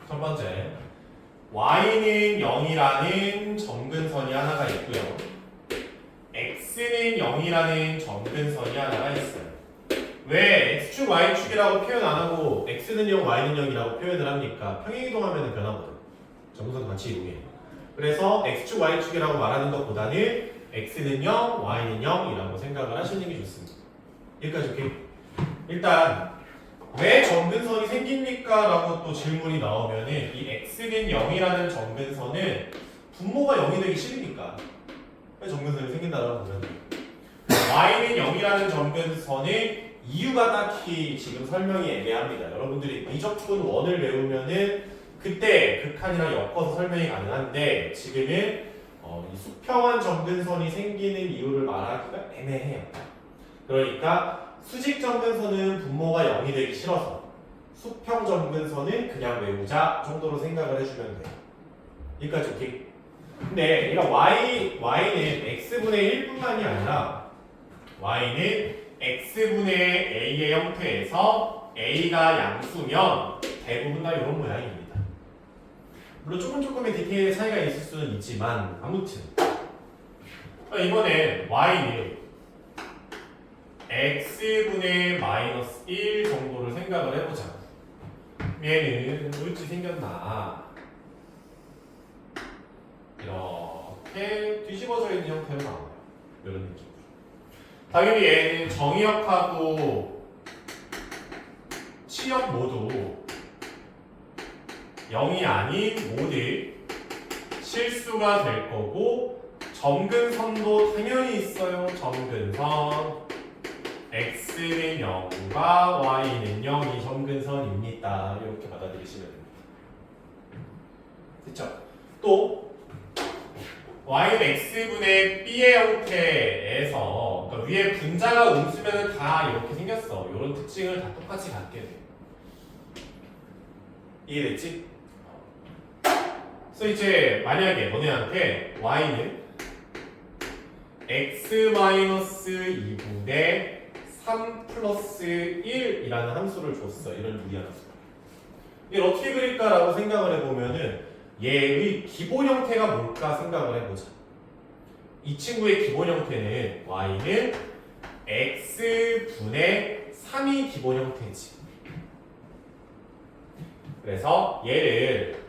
첫 번째 y는 0이라는 점근선이 하나가 있고요, x는 0이라는 점근선이 하나가 있어요. 왜 x축 y축이라고 표현 안 하고 x는 0 y는 0이라고 표현을 합니까? 평행이동하면 변하거든. 점근선 같이 이동해. 그래서 x축 y축이라고 말하는 것보다는 x는 0 y는 0이라고 생각을 하시는 게 좋습니다. 여기까지 오케이? 일단 왜 점근선이 생깁니까? 라고 또 질문이 나오면은 이 x는 0이라는 점근선은 분모가 0이 되기 싫으니까 왜 점근선이 생긴다라고 보면 y는 0이라는 점근선의 이유가 딱히 지금 설명이 애매합니다. 여러분들이 미적분 1을 외우면은 그때 극한이랑 엮어서 설명이 가능한데, 지금은 이 수평한 점근선이 생기는 이유를 말하기가 애매해요. 그러니까 수직 점근선은 분모가 0이 되기 싫어서 수평 점근선은 그냥 외우자 정도로 생각을 해주면 돼요. 여기까지 오케이? 근데 얘가 y는 x분의 1뿐만이 아니라 y는 x분의 a의 형태에서 a가 양수면 대부분 다 이런 모양입니다. 물론 조금의 디테일의 차이가 있을 수는 있지만 아무튼 이번에 y는 x분의 마이너스 1 정도를 생각을 해보자. 얘는 어찌 생겼나? 이렇게 뒤집어져 있는 형태로 나와요. 이런 느낌. 당연히 얘는 정의역하고 치역 모두 0이 아닌 모든 실수가 될 거고, 점근선도 당연히 있어요. 점근선 x는 0과 y는 0이 점근선입니다. 이렇게 받아들이시면 됩니다. 됐죠? 또 y는 x분의 b의 형태에서, 그러니까 위에 분자가 음수면 다 이렇게 생겼어. 이런 특징을 다 똑같이 갖게 돼. 이해됐지? 그래서 이제 만약에 너네한테 y는 x-2분의 3 플러스 1이라는 함수를 줬어. 이런 유리함수. 이걸 어떻게 그릴까라고 생각을 해보면은 얘의 기본 형태가 뭘까 생각을 해보자. 이 친구의 기본 형태는 y는 x분의 3이 기본 형태지. 그래서 얘를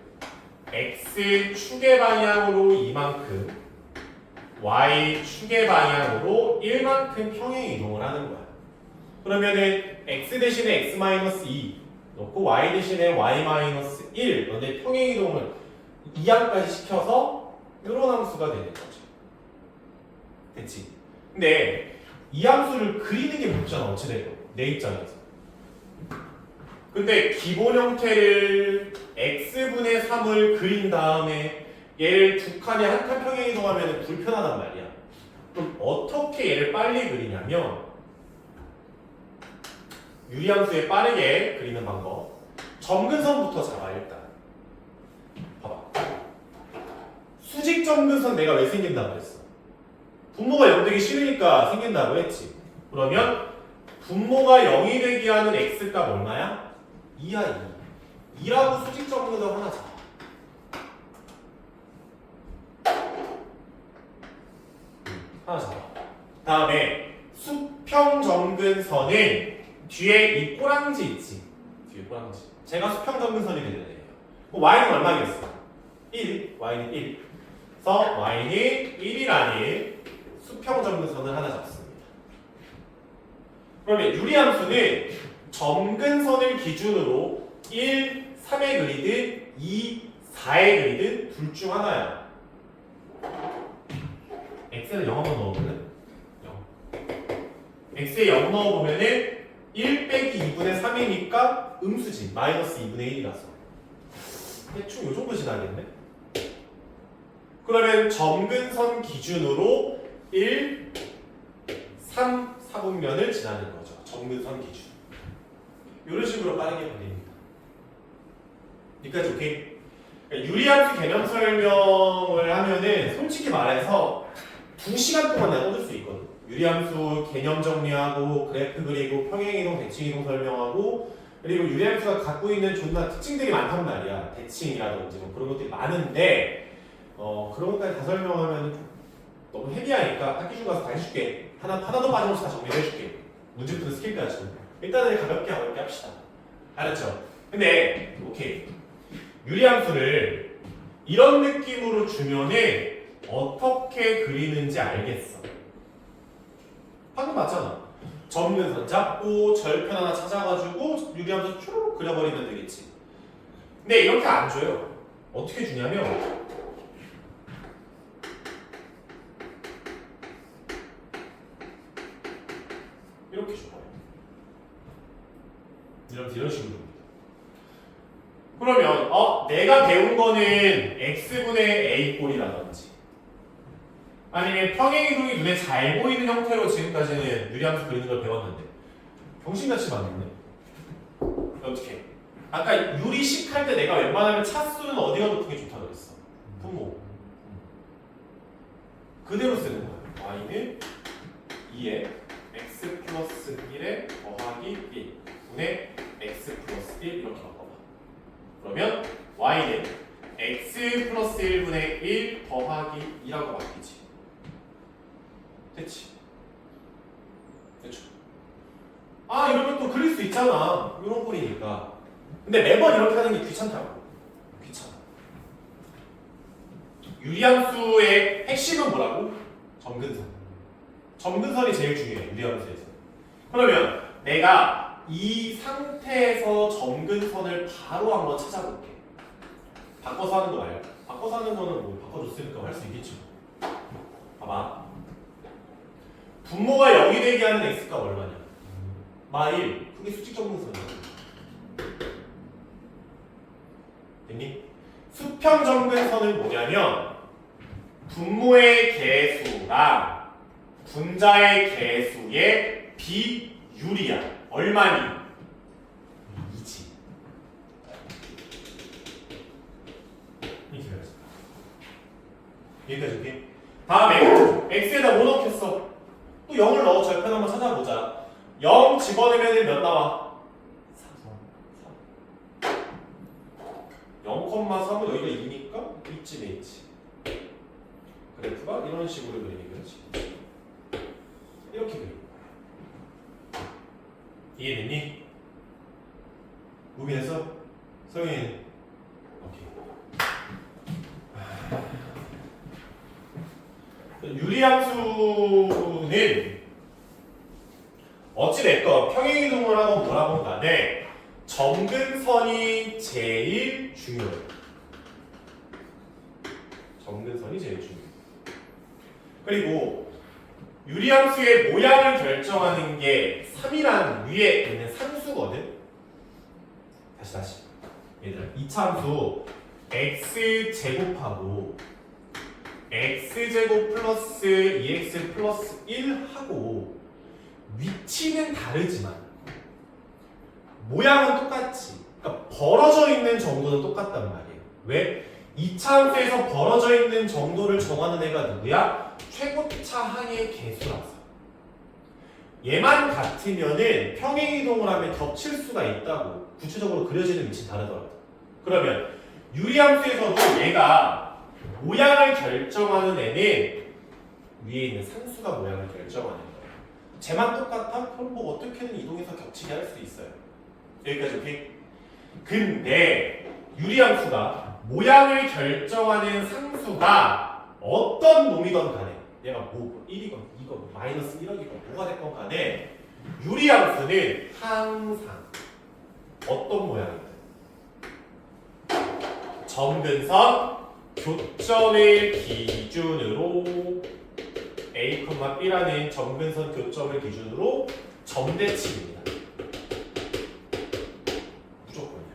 x축의 방향으로 이만큼, y축의 방향으로 1만큼 평행 이동을 하는 거야. 그러면은 x 대신에 x-2 넣고 y 대신에 y-1 너네 평행 이동을 2항까지 시켜서 이런 함수가 되는 거죠. 됐지? 근데 이 함수를 그리는 게 무섭잖아. 어찌됐건 내 입장에서 근데 기본 형태를 x분의 3을 그린 다음에 얘를 두 칸에 한 칸 평행 이동하면 불편하단 말이야. 그럼 어떻게 얘를 빨리 그리냐면 유리함수에 빠르게 그리는 방법. 점근선부터 잡아 일단. 봐봐. 수직 점근선 내가 왜 생긴다고 했어? 분모가 0 되기 싫으니까 생긴다고 했지. 그러면 분모가 0이 되게 하는 x값 얼마야? 2야 2. 2라고 수직 점근선 하나 잡아. 하나 잡아. 다음에 수평 점근선은 뒤에 이 꼬랑지 있지. 뒤에 꼬랑지. 제가 수평 점근선이 되는 애예요. y는 얼마겠어? 1. y는 1. 그래서 y는 1이라는 수평 점근선을 하나 잡습니다. 그러면 유리함수는 점근선을 기준으로 1, 3의 그리든 2, 4의 그리든 둘 중 하나야. x를 0 한번 넣어볼래? 0. x에 0 넣어보면은 1 빼기 2분의 3이니까 음수지. 마이너스 2분의 1이라서. 대충 요 정도 지나겠네? 그러면 점근선 기준으로 1, 3, 4분면을 지나는 거죠. 점근선 기준. 이런 식으로 빠르게 그립니다. 여기까지 오케이? 그러니까 유리함수 개념 설명을 하면은 솔직히 말해서 2시간 동안 내가 떠들 수 있거든. 유리함수 개념 정리하고 그래프 그리고 평행이동, 대칭이동 설명하고 그리고 유리함수가 갖고 있는 존나 특징들이 많단 말이야. 대칭이라든지 뭐 그런 것들이 많은데 그런 것까지 다 설명하면 너무 헤비하니까 학기 중 가서 다 해줄게. 하나도 빠짐없이 다 정리해줄게. 문제부터 스킬까지. 일단은 가볍게 합시다. 알았죠? 근데 오케이. 유리함수를 이런 느낌으로 주면은 어떻게 그리는지 알겠어. 방금 봤잖아. 점근선 잡고 절편 하나 찾아가지고 유리함수 쭉 그려버리면 되겠지. 근데 이렇게 안 줘요. 어떻게 주냐면 이렇게 줘요. 이런 식으로. 그러면 내가 배운 거는 x분의 a 꼴이라든지 아니면 평행이동이 눈에 잘 보이는 형태로 지금까지는 유리함수 그리는 걸 배웠는데 병신같이 맞네. 어떻게? 아까 유리식 할 때 내가 웬만하면 차수는 어디가 높은 게 좋다 그랬어? 분모. 그대로 쓰는 거야. y는 2에 x 플러스 1에 더하기 1 분의 x 플러스 1 이렇게 바꿔봐. 그러면 y는 x 플러스 1분의 1 더하기 2라고 바뀌지. 됐지? 됐죠? 이러면 또 그릴 수 있잖아. 이런 꼴이니까. 근데 매번 이렇게 하는 게 귀찮다고. 귀찮아. 유리함수의 핵심은 뭐라고? 점근선. 점근선이 제일 중요해. 유리함수에서. 그러면 내가 이 상태에서 점근선을 바로 한번 찾아볼게. 바꿔서 하는 거 말고. 바꿔서 하는 거는 뭐 바꿔줬으니까 할 수 있겠지. 봐봐. 분모가 0이 되게 하는 x가 얼마냐? 마1. 그게 수직 점근선이야. 됐니? 수평 점근선은 뭐냐면 분모의 개수랑 분자의 개수의 비율이야. 얼마니? 2지. 이렇게 해야지. 여기까지 오케이? 다음에 x에다 뭐 넣겠어? 또 0을 넣어. 절편 한번 찾아보자. 0 집어넣으면 몇 나와? 0,3은 여기가 2니까 이쯤에 있지. 그래프가 이런 식으로 그리는 거지. 이렇게 그리는 거야. 이해됐니? 무빈했어? 소영이는? 오케이. 유리함수는 어찌됐건 평행이동을 하건 뭐라건 간에 점근선이 제일 중요해. 점근선이 제일 중요해. 그리고 유리함수의 모양을 결정하는 게 3이라는 위에 있는 상수거든. 이차함수 x제곱하고 x제곱 플러스 2x 플러스 1하고 위치는 다르지만 모양은 똑같지. 그러니까 벌어져 있는 정도는 똑같단 말이에요. 왜? 이차함수에서 벌어져 있는 정도를 정하는 애가 누구야? 최고차 항의 개수라서. 얘만 같으면은 평행이동을 하면 겹칠 수가 있다고. 구체적으로 그려지는 위치는 다르더라고. 그러면 유리함수에서도 얘가 모양을 결정하는 애는 위에 있는 상수가 모양을 결정하는 거예요. 쟤만 똑같아? 그럼 뭐 어떻게든 이동해서 겹치게 할 수 있어요. 여기까지 오케이? 근데 유리함수가 모양을 결정하는 상수가 어떤 놈이든 간에 얘가 뭐 1이건 2건 마이너스 1억이건 뭐가 됐건 간에 유리함수는 항상 어떤 모양이든 점근선 교점을 기준으로 A, B라는 점근선 교점을 기준으로 점대칭입니다. 무조건이야.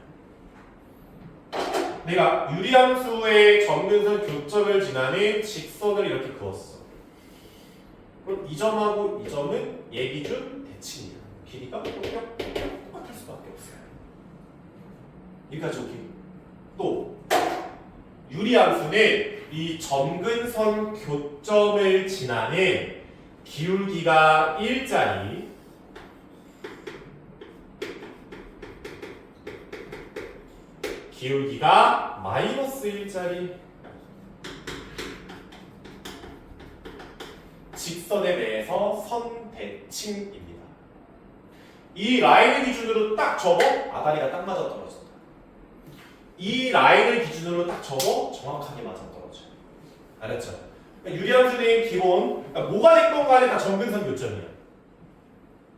내가 유리함수의 점근선 교점을 지나는 직선을 이렇게 그었어. 그럼 이 점하고 이 점은 얘 기준 대칭이야. 길이가 똑같을 수밖에 없어요. 여기까지 오케이. 또 유리함수는 이 점근선 교점을 지나는 기울기가 1짜리 기울기가 마이너스 1짜리 직선에 대해서 선대칭입니다. 이 라인을 기준으로 딱 접어 아다리가 딱 맞아 떨어진다. 이 라인을 기준으로 딱 접어 정확하게 맞아 떨어져요. 알았죠? 그러니까 유리함수는 기본 그러니까 뭐가 됐건 간에 다 점근선 교점이야.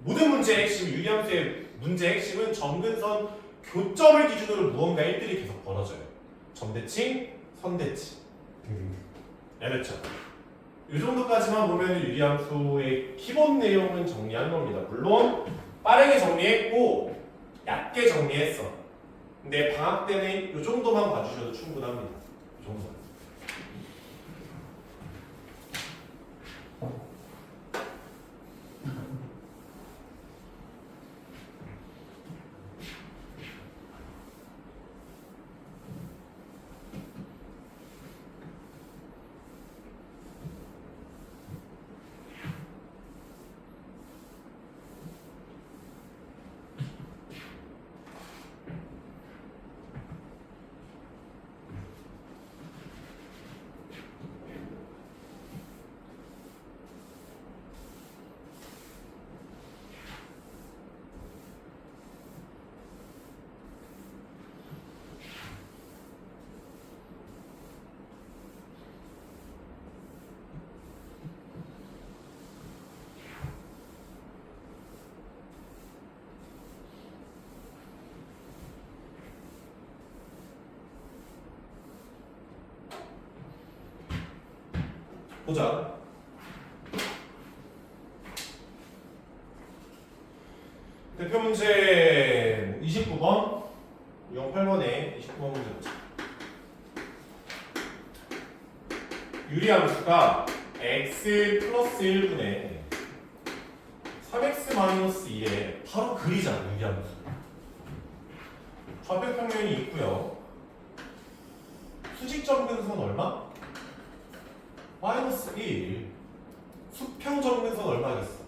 모든 문제의 핵심, 유리함수의 문제의 핵심은 점근선 교점을 기준으로 무언가 일들이 계속 벌어져요. 점대칭, 선대칭 등등등. 알았죠? 이 정도까지만 보면 유리함수의 기본 내용은 정리한 겁니다. 물론 빠르게 정리했고 얕게 정리했어. 근데 방학 때는 이 정도만 봐주셔도 충분합니다. 이 정도. 보자. 대표 문제 29번, 08번에 29번 문제 보자. 유리함수가 x 플러스 1분의 3x 마이너스 2에 바로 그리자. 유리함수. 좌표 평면이 있고요. 수직점 근선 얼마? 마이너스 1. 수평 점근선 얼마겠어?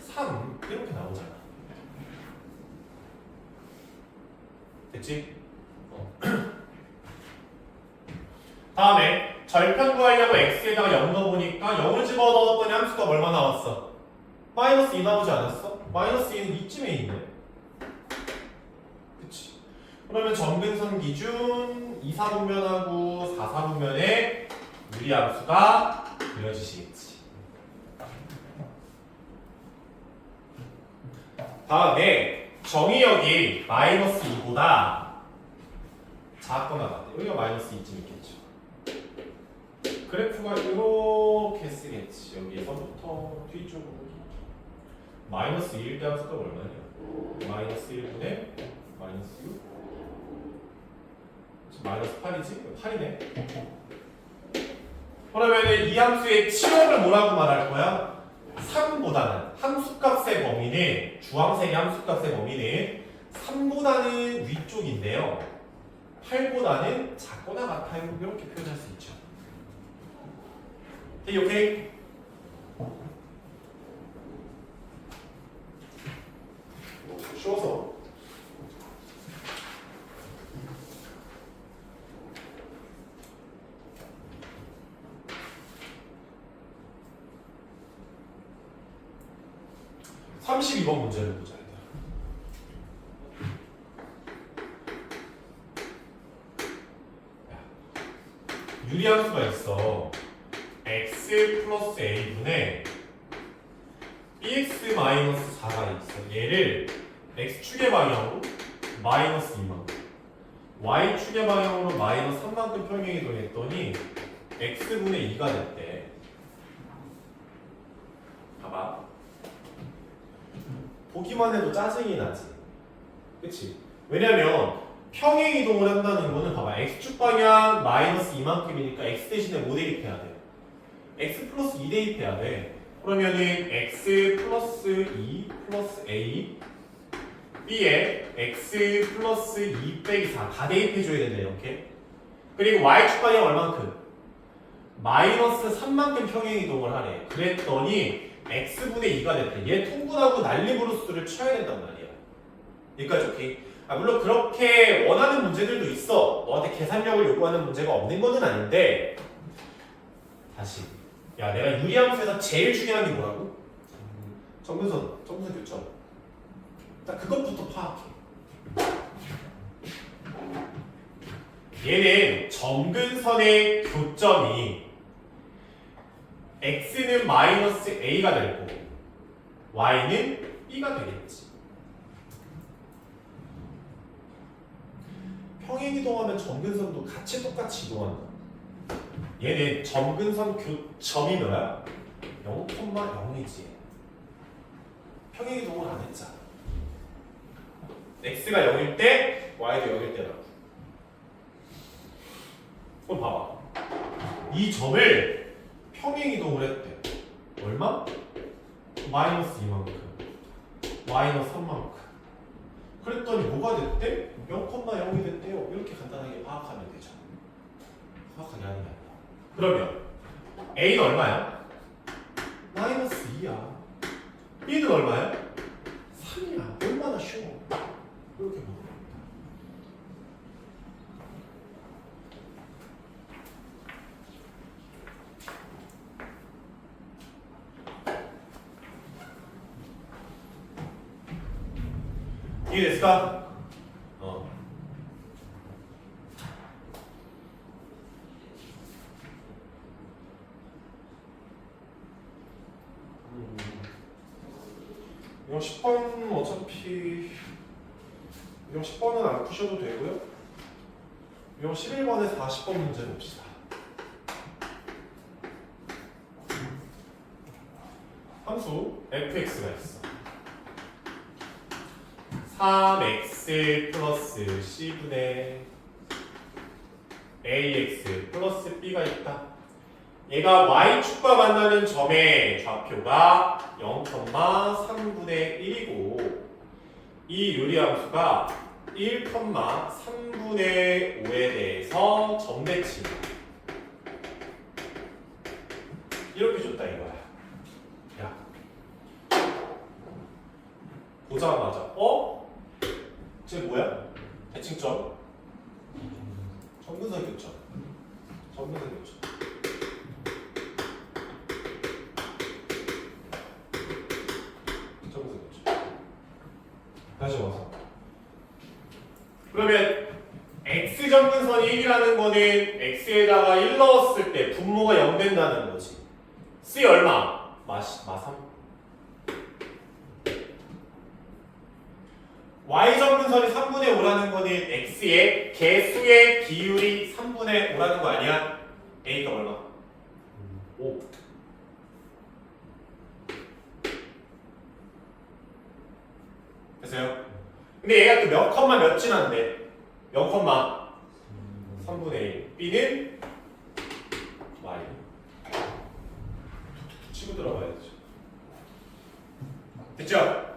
3 이렇게 나오잖아. 됐지? 다음에 절편 구하려고 x에다가 0 넣어보니까 0을 집어넣었더니 함수가 얼마 나왔어? 마이너스 2 나오지 않았어? 마이너스 2는 이쯤에 있네. 그치? 그러면 점근선 기준 2, 4분면하고 4, 4분면에 유리함수가 그려지시겠지. 다음에 정의역이 마이너스 2보다 작거나 같아. 여기가 마이너스 2쯤 있겠죠. 그래프가 이렇게 쓰겠지. 여기에서부터 뒤쪽으로 마이너스 1 대함수가 얼마냐? 마이너스 1분의 마이너스 6 마이너스 8이지? 8이네. 그러면은 이 함수의 치역을 뭐라고 말할 거야? 3보다는 함수값의 범위는 주황색의 함수값의 범위는 3보다는 위쪽인데요. 8보다는 작거나 같아요. 이렇게 표현할 수 있죠. 오케이? 쉬워서. 번 문제를 보자. 유리함수가 있어. x 플러스 a분의 bx 마이너스 4가 있어. 얘를 x축의 방향으로 마이너스 2만큼, y축의 방향으로 마이너스 3만큼 평행이동했더니 x분의 2가 됐대. 봐봐. 보기만 해도 짜증이 나지. 그치? 왜냐면 평행이동을 한다는 거는 봐봐. x축 방향 마이너스 2만큼이니까 x 대신에 뭐 대입해야 돼? x 플러스 2 대입해야 돼. 그러면은 x 플러스 2 플러스 a b에 x 플러스 2 빼기 4 다 대입해줘야 된다 이렇게. 그리고 y축 방향 얼만큼? 마이너스 3만큼 평행이동을 하래. 그랬더니 x분의 2가 됐대. 얘 통분하고 난리부르스를 쳐야 된단 말이야. 여기까지 오케이? 물론 그렇게 원하는 문제들도 있어. 너한테 계산력을 요구하는 문제가 없는 것은 아닌데, 다시 야 내가 유리함수에서 제일 중요한 게 뭐라고? 정근선 교점. 딱 그것부터 파악해. 얘는 정근선의 교점이 x는 마이너스 a가 될 거고 y는 b가 되겠지. 평행이동하면 정근선도 같이 똑같이 이동한다. 얘는 정근선 교점이 뭐야? 0,0이지. 평행이동을 안 했잖아. x가 0일 때 y도 0일 때라고. 그럼 봐봐. 이 점을 평행이동을 했대. 얼마? 마이너스 2만큼, 마이너스 3만큼. 그랬더니 뭐가 됐대? 0,0이 됐대요. 이렇게 간단하게 파악하면 되죠. 정확하게 하는 게 아니라. 그러면 A는 얼마야? 마이너스 2야. B는 얼마야? 3이야. 얼마나 쉬워. 이렇게 보면 됩니다. 이해됐을까? 이거 10번 어차피 이거 10번은 안 푸셔도 되고요. 이거 11번에 40번 문제 봅시다. 함수 fx가 있어. 3x 플러스 c분의 ax 플러스 b가 있다. 얘가 y축과 만나는 점의 좌표가 0,3분의 1이고 이 유리함수가 1,3분의 5에 대해서 점대칭 이렇게 줬다 이거야. 야 보자마자 쟤 뭐야? 대칭점 정근선 교점. 다시 와서 그러면 x 정근선이 1이라는 거는 x에다가 1 넣었을 때 분모가 0 된다는 거지. c 얼마? 마 3. y 정근선이 3분의 5라는 거는 x의 개수의 비율이 3분의 5라는 거 아니야? a가 얼마? 5. 됐어요? 근데 얘가 또 몇 컴마 몇 진한데? 0, 3분의 1. B는 Y. 치고 들어가야죠. 됐죠?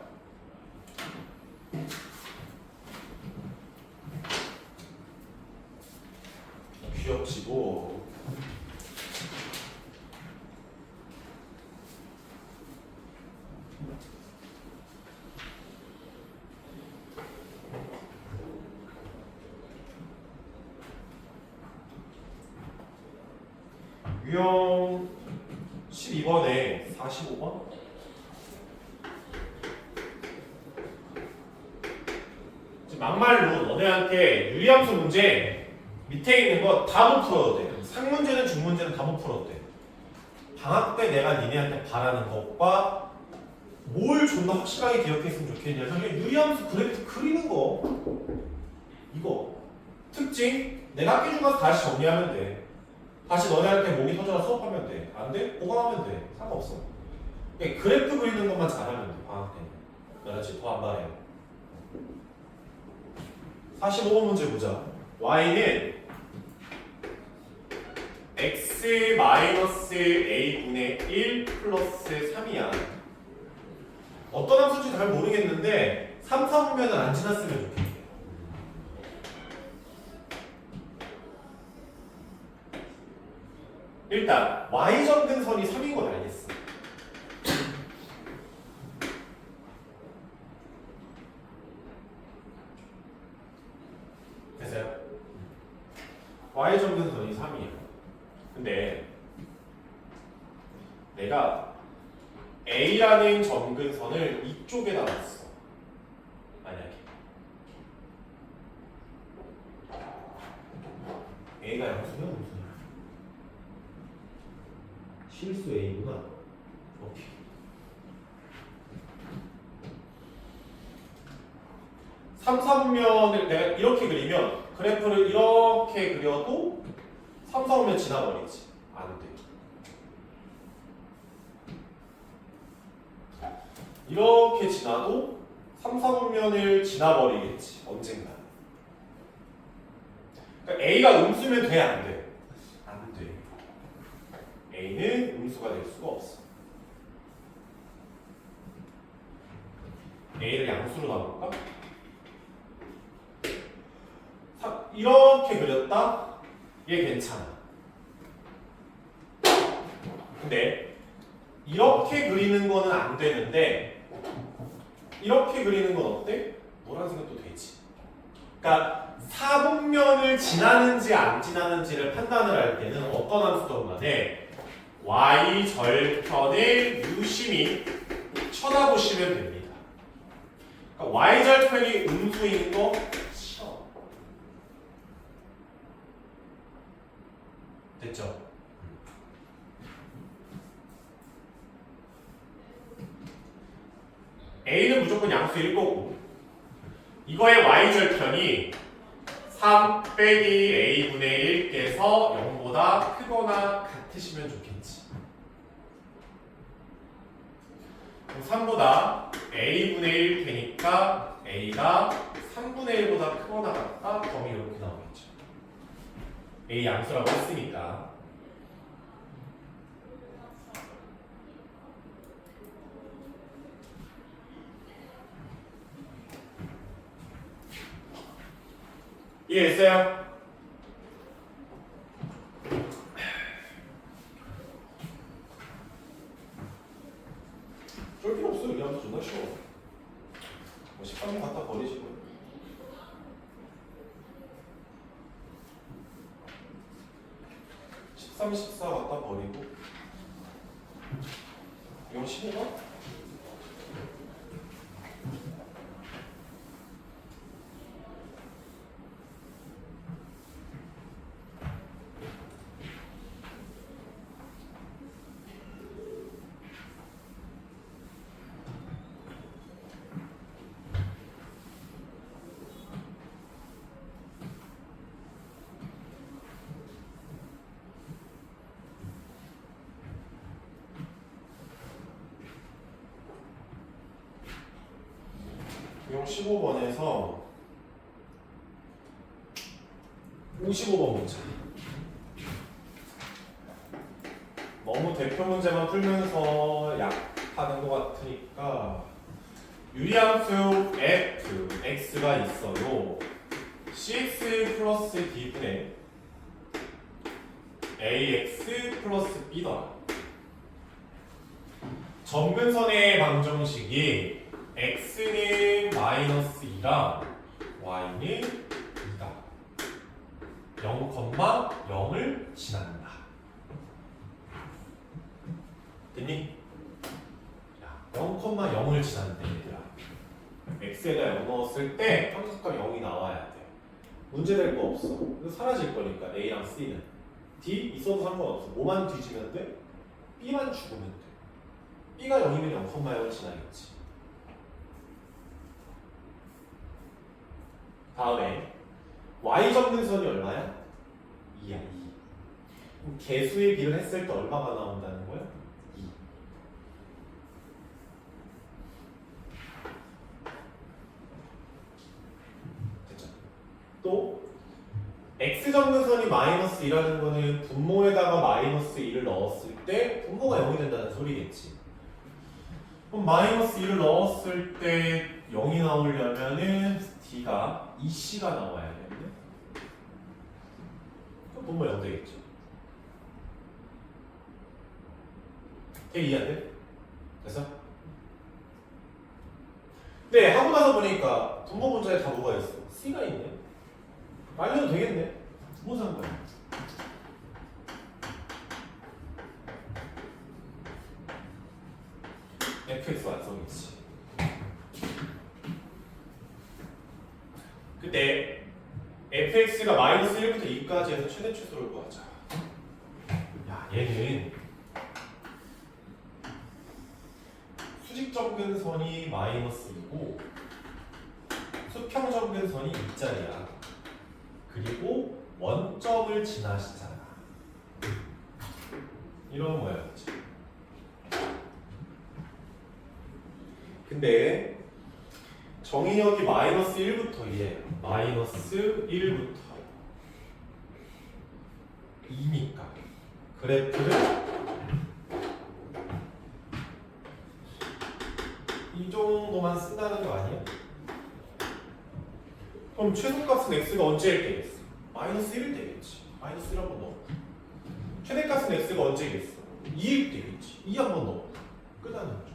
귀엽지고. 유형 12번에 45번? 지금 막말로 너네한테 유리함수 문제 밑에 있는 거 다 못 풀어도 돼. 상문제는 중문제는 다 못 풀어도 돼. 방학 때 내가 니네한테 바라는 것과 뭘 좀 더 확실하게 기억했으면 좋겠냐면 유리함수 그래프 그리는 거. 이거 특징 내가 학기 중 가서 다시 정리하면 돼. 다시 너네한테 목이 터져서 수업하면 돼. 안 돼? 보강하면 돼. 상관없어. 그러니까 그래프 그리는 것만 잘하면 돼. 방학 때는. 그렇지. 더 안 바래. 45번 문제 보자. y는 x-a분의 1 플러스 3이야. 어떤 함수인지 잘 모르겠는데 3, 4분면은 안 지났으면 좋겠네. 일단 y점근선이 3인 건 알겠어. 됐어요? y점근선이 3이야. 근데 내가 A라는 점근선을 이쪽에다 놨어. 만약에 A가 양수면 무슨 실수 A구나. 오케이. 삼삼면을 내가 이렇게 그리면 그래프를 이렇게 그려도 3, 4면 지나버리지. 안 돼. 이렇게 지나도 3, 4분면을 지나버리겠지. 언젠가. 그러니까 A가 음수면 돼? 안 돼? 안 돼. A는 음수가 될 수가 없어. A를 양수로 놔볼까? 이렇게 그렸다? 얘 괜찮아. 근데 이렇게 그리는 거는 안 되는데 이렇게 그리는 건 어때? 노란색은 또 되지. 그러니까 사분면을 지나는지 안 지나는지를 판단을 할 때는 어떤 함수든 간에 y 절편을 유심히 쳐다보시면 됩니다. 그러니까 y 절편이 음수인 거 쳐. 됐죠? A는 무조건 양수일 거고 이거의 y절편이 3 빼기 A분의 1께서 0보다 크거나 같으시면 좋겠지. 그럼 3보다 A분의 1 되니까 A가 3분의 1보다 크거나 같다? 범위 이렇게 나오겠죠. A 양수라고 했으니까. 이해했어요? 쫄 필요 없어요. 그냥 존나 쉬워. 뭐 13번 갖다 버리시고 13, 14 갖다 버리고 이건 15번? 용 15번에서 55번 문제. 너무 대표 문제만 풀면서 약하는 것 같으니까 유리함수 f x가 있어요. cx 플러스 d분의 ax 플러스 b더라. 점근선의 방정식이 x는 마이너스 2랑 y는 2다. 0,0을 지난다. 됐니? 0,0을 지난대 얘들아. x에다 0 넣었을 때 함수값 0이 나와야 돼. 문제될 거 없어. 그래서 사라질 거니까 a랑 c는 d 있어도 상관없어. 뭐만 뒤지면 돼? b만 죽으면 돼. b가 0이면 0,0을 지나겠지. 다음에 y 점근선이 얼마야? 2야 2. 그럼 개수의 비를 했을 때 얼마가 나온다는 거야? 2. 됐죠? 또 x 점근선이 마이너스 2라는 거는 분모에다가 마이너스 2를 넣었을 때 분모가 0이 된다는 소리겠지. 그럼 마이너스 2를 넣었을 때 0이 나오려면은 d가 2c가 나와야 되는데 그럼 분모 0 되겠죠. 걔 이해 안 돼? 됐어? 네, 하고 나서 보니까 분모 문자에 다 뭐가 있어? c가 있네. 말려도 되겠네. 뭐 상관이야? fx 완성이지. 그때 fx가 마이너스 1부터 2까지 해서 최대 최소를 구하자. 야, 얘는 수직점근선이 마이너스 2고 수평점근선이 2짜리야. 그리고 원점을 지나시잖아. 이런 모양이지. 근데 정의역이 마이너스 1부터 2예요. 마이너스 1부터 2니까 그래프를 이 정도만 쓴다는 거 아니야? 그럼 최소값은 x가 언제일 때겠어? 마이너스 1일 때겠지. 마이너스 1 한번 넣어. 최대값은 x가 언제겠어? 2일 때겠지. 2 한번 넣어. 끝나는 거죠.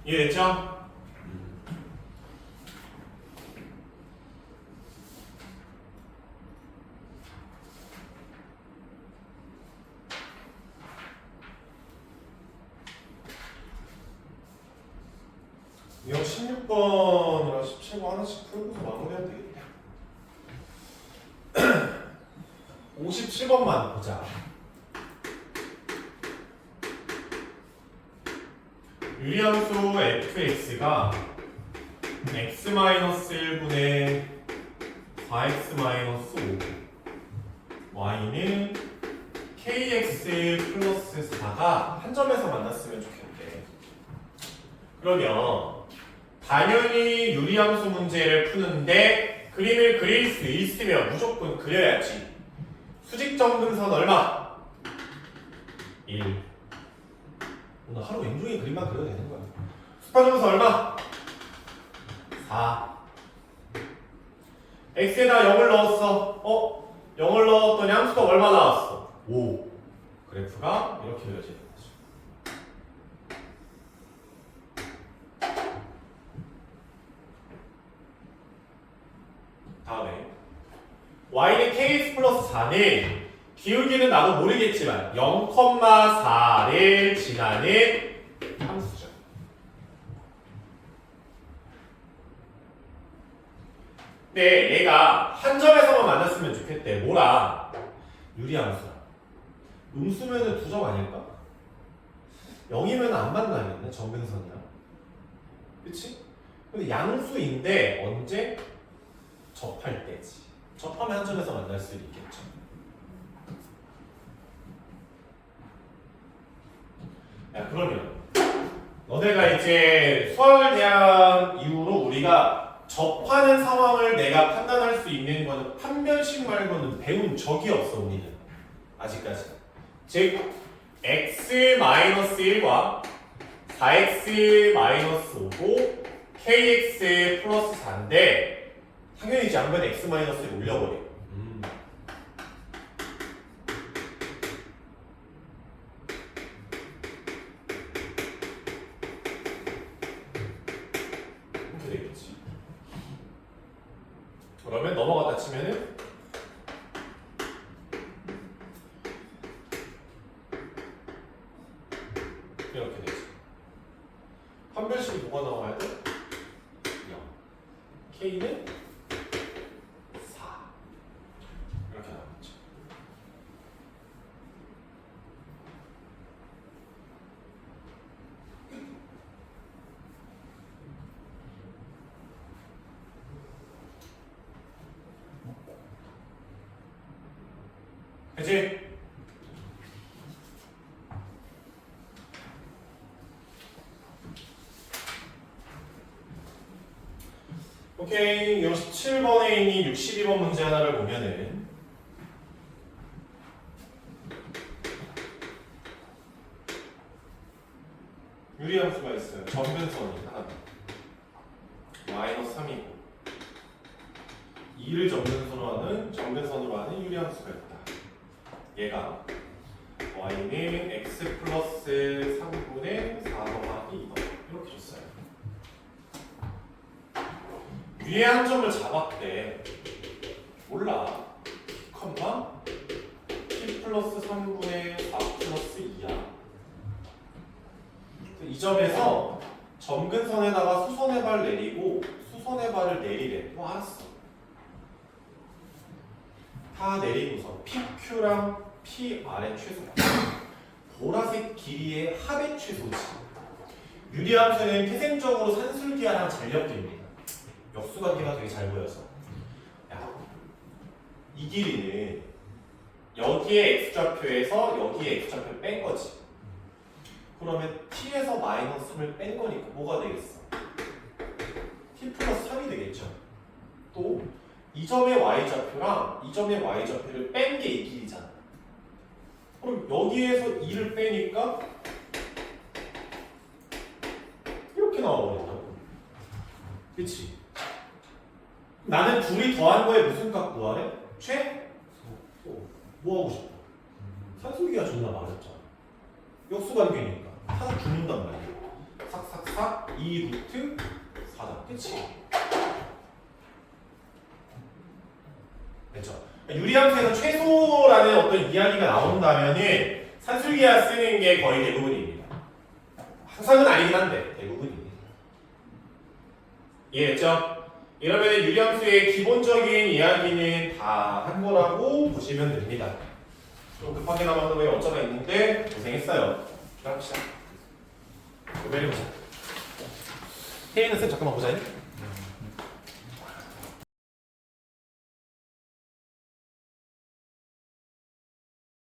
이해됐죠? 이거 16번이랑 17번 하나씩 풀고서 마무리하면 되겠다. 57번만 보자. 유리함수 fx가 x-1분의 4x-5 y는 kx 플러스 4가 한 점에서 만났으면 좋겠대. 그러면 당연히 유리함수 문제를 푸는데 그림을 그릴 수 있으면 무조건 그려야지. 수직점근선 얼마? 1. 오늘 하루 왼종일 그림만 그려도 되는 거야. 수평점선 얼마? 4. x에다 0을 넣었어. 0을 넣었더니 함수가 얼마 나왔어? 5. 그래프가 이렇게 그려지는 거죠. 다음에 y는 kx 플러스 4는 기울기는 나도 모르겠지만 0,4를 지나는 함수죠. 근데 얘가 한 점에서만 만났으면 좋겠대. 뭐라? 유리함수라. 음수면은 두 점 아닐까? 0이면 안 만나겠네. 점근선이랑. 그치? 근데 양수인데 언제? 접할 때지. 접하면 한 점에서 만날 수 있겠죠. 야, 그러면 너네가 이제 수학을 대한 이후로 우리가 접하는 상황을 내가 판단할 수 있는 거는 판별식 말고는 배운 적이 없어. 우리는 아직까지. 즉 x-1과 4x-5고 kx 플러스 4인데 당연히 이제 양변에 x-1을 올려버려. 이렇게 되겠지. 그러면 넘어갔다 치면은 이렇게 되지. 판별식이 뭐가 나와야 돼? 0. K는 4. 이렇게 나오겠죠. 그치? 오케이. 17번에 있는 62번 문제 하나를 보면은 유리함수가 있어요. 점근선이 하나 마이너스 3이고 2를 점근선으로 하는 유리함수가 있다. 얘가 y는 x 플러스 3분의 4 더하기 2 이렇게 줬어요. 위에 한 점을 잡았대. 몰라. 컴마 p 플러스 3분의 4 플러스 2야. 이 점에서 점근선에다가 수선의 발 내리고 수선의 발을 내리래. 알았어. 다 내리고서 PQ랑 PR의 최소. 보라색 길이의 합의 최소지. 유리함수는 태생적으로 산술기하랑 잘 엮입니다. 역수관계가 되게 잘 보여서. 야, 이 길이는 여기에 x좌표에서 여기에 x좌표를 뺀 거지. 그러면 t에서 마이너스 3을 뺀 거니까 뭐가 되겠어? t 플러스 3이 되겠죠. 또 이 점의 y좌표랑 이 점의 y좌표를 뺀 게 이 길이잖아. 그럼 여기에서 2를 빼니까 이렇게 나와버린다고. 그치? 나는 둘이 더한 거에 무슨 값 구하래? 뭐 하고 싶어? 산술기가 존나 많았잖아. 역수관계니까 하나 죽는단 말이야. 삭삭삭 2 루트 4다. 그치? 됐죠? 유리함수에서 최소라는 어떤 이야기가 나온다면은 산술기하 쓰는 게 거의 대부분입니다. 항상은 아니긴 한데 대부분입니다. 이해했죠? 이러면 유리함수의 기본적인 이야기는 다 한 거라고 보시면 됩니다. 좀 급하게 남았는 왜 어쩌다 있는데 고생했어요. 갑시다. 내려보자. 태희는 쌤 잠깐만 보자.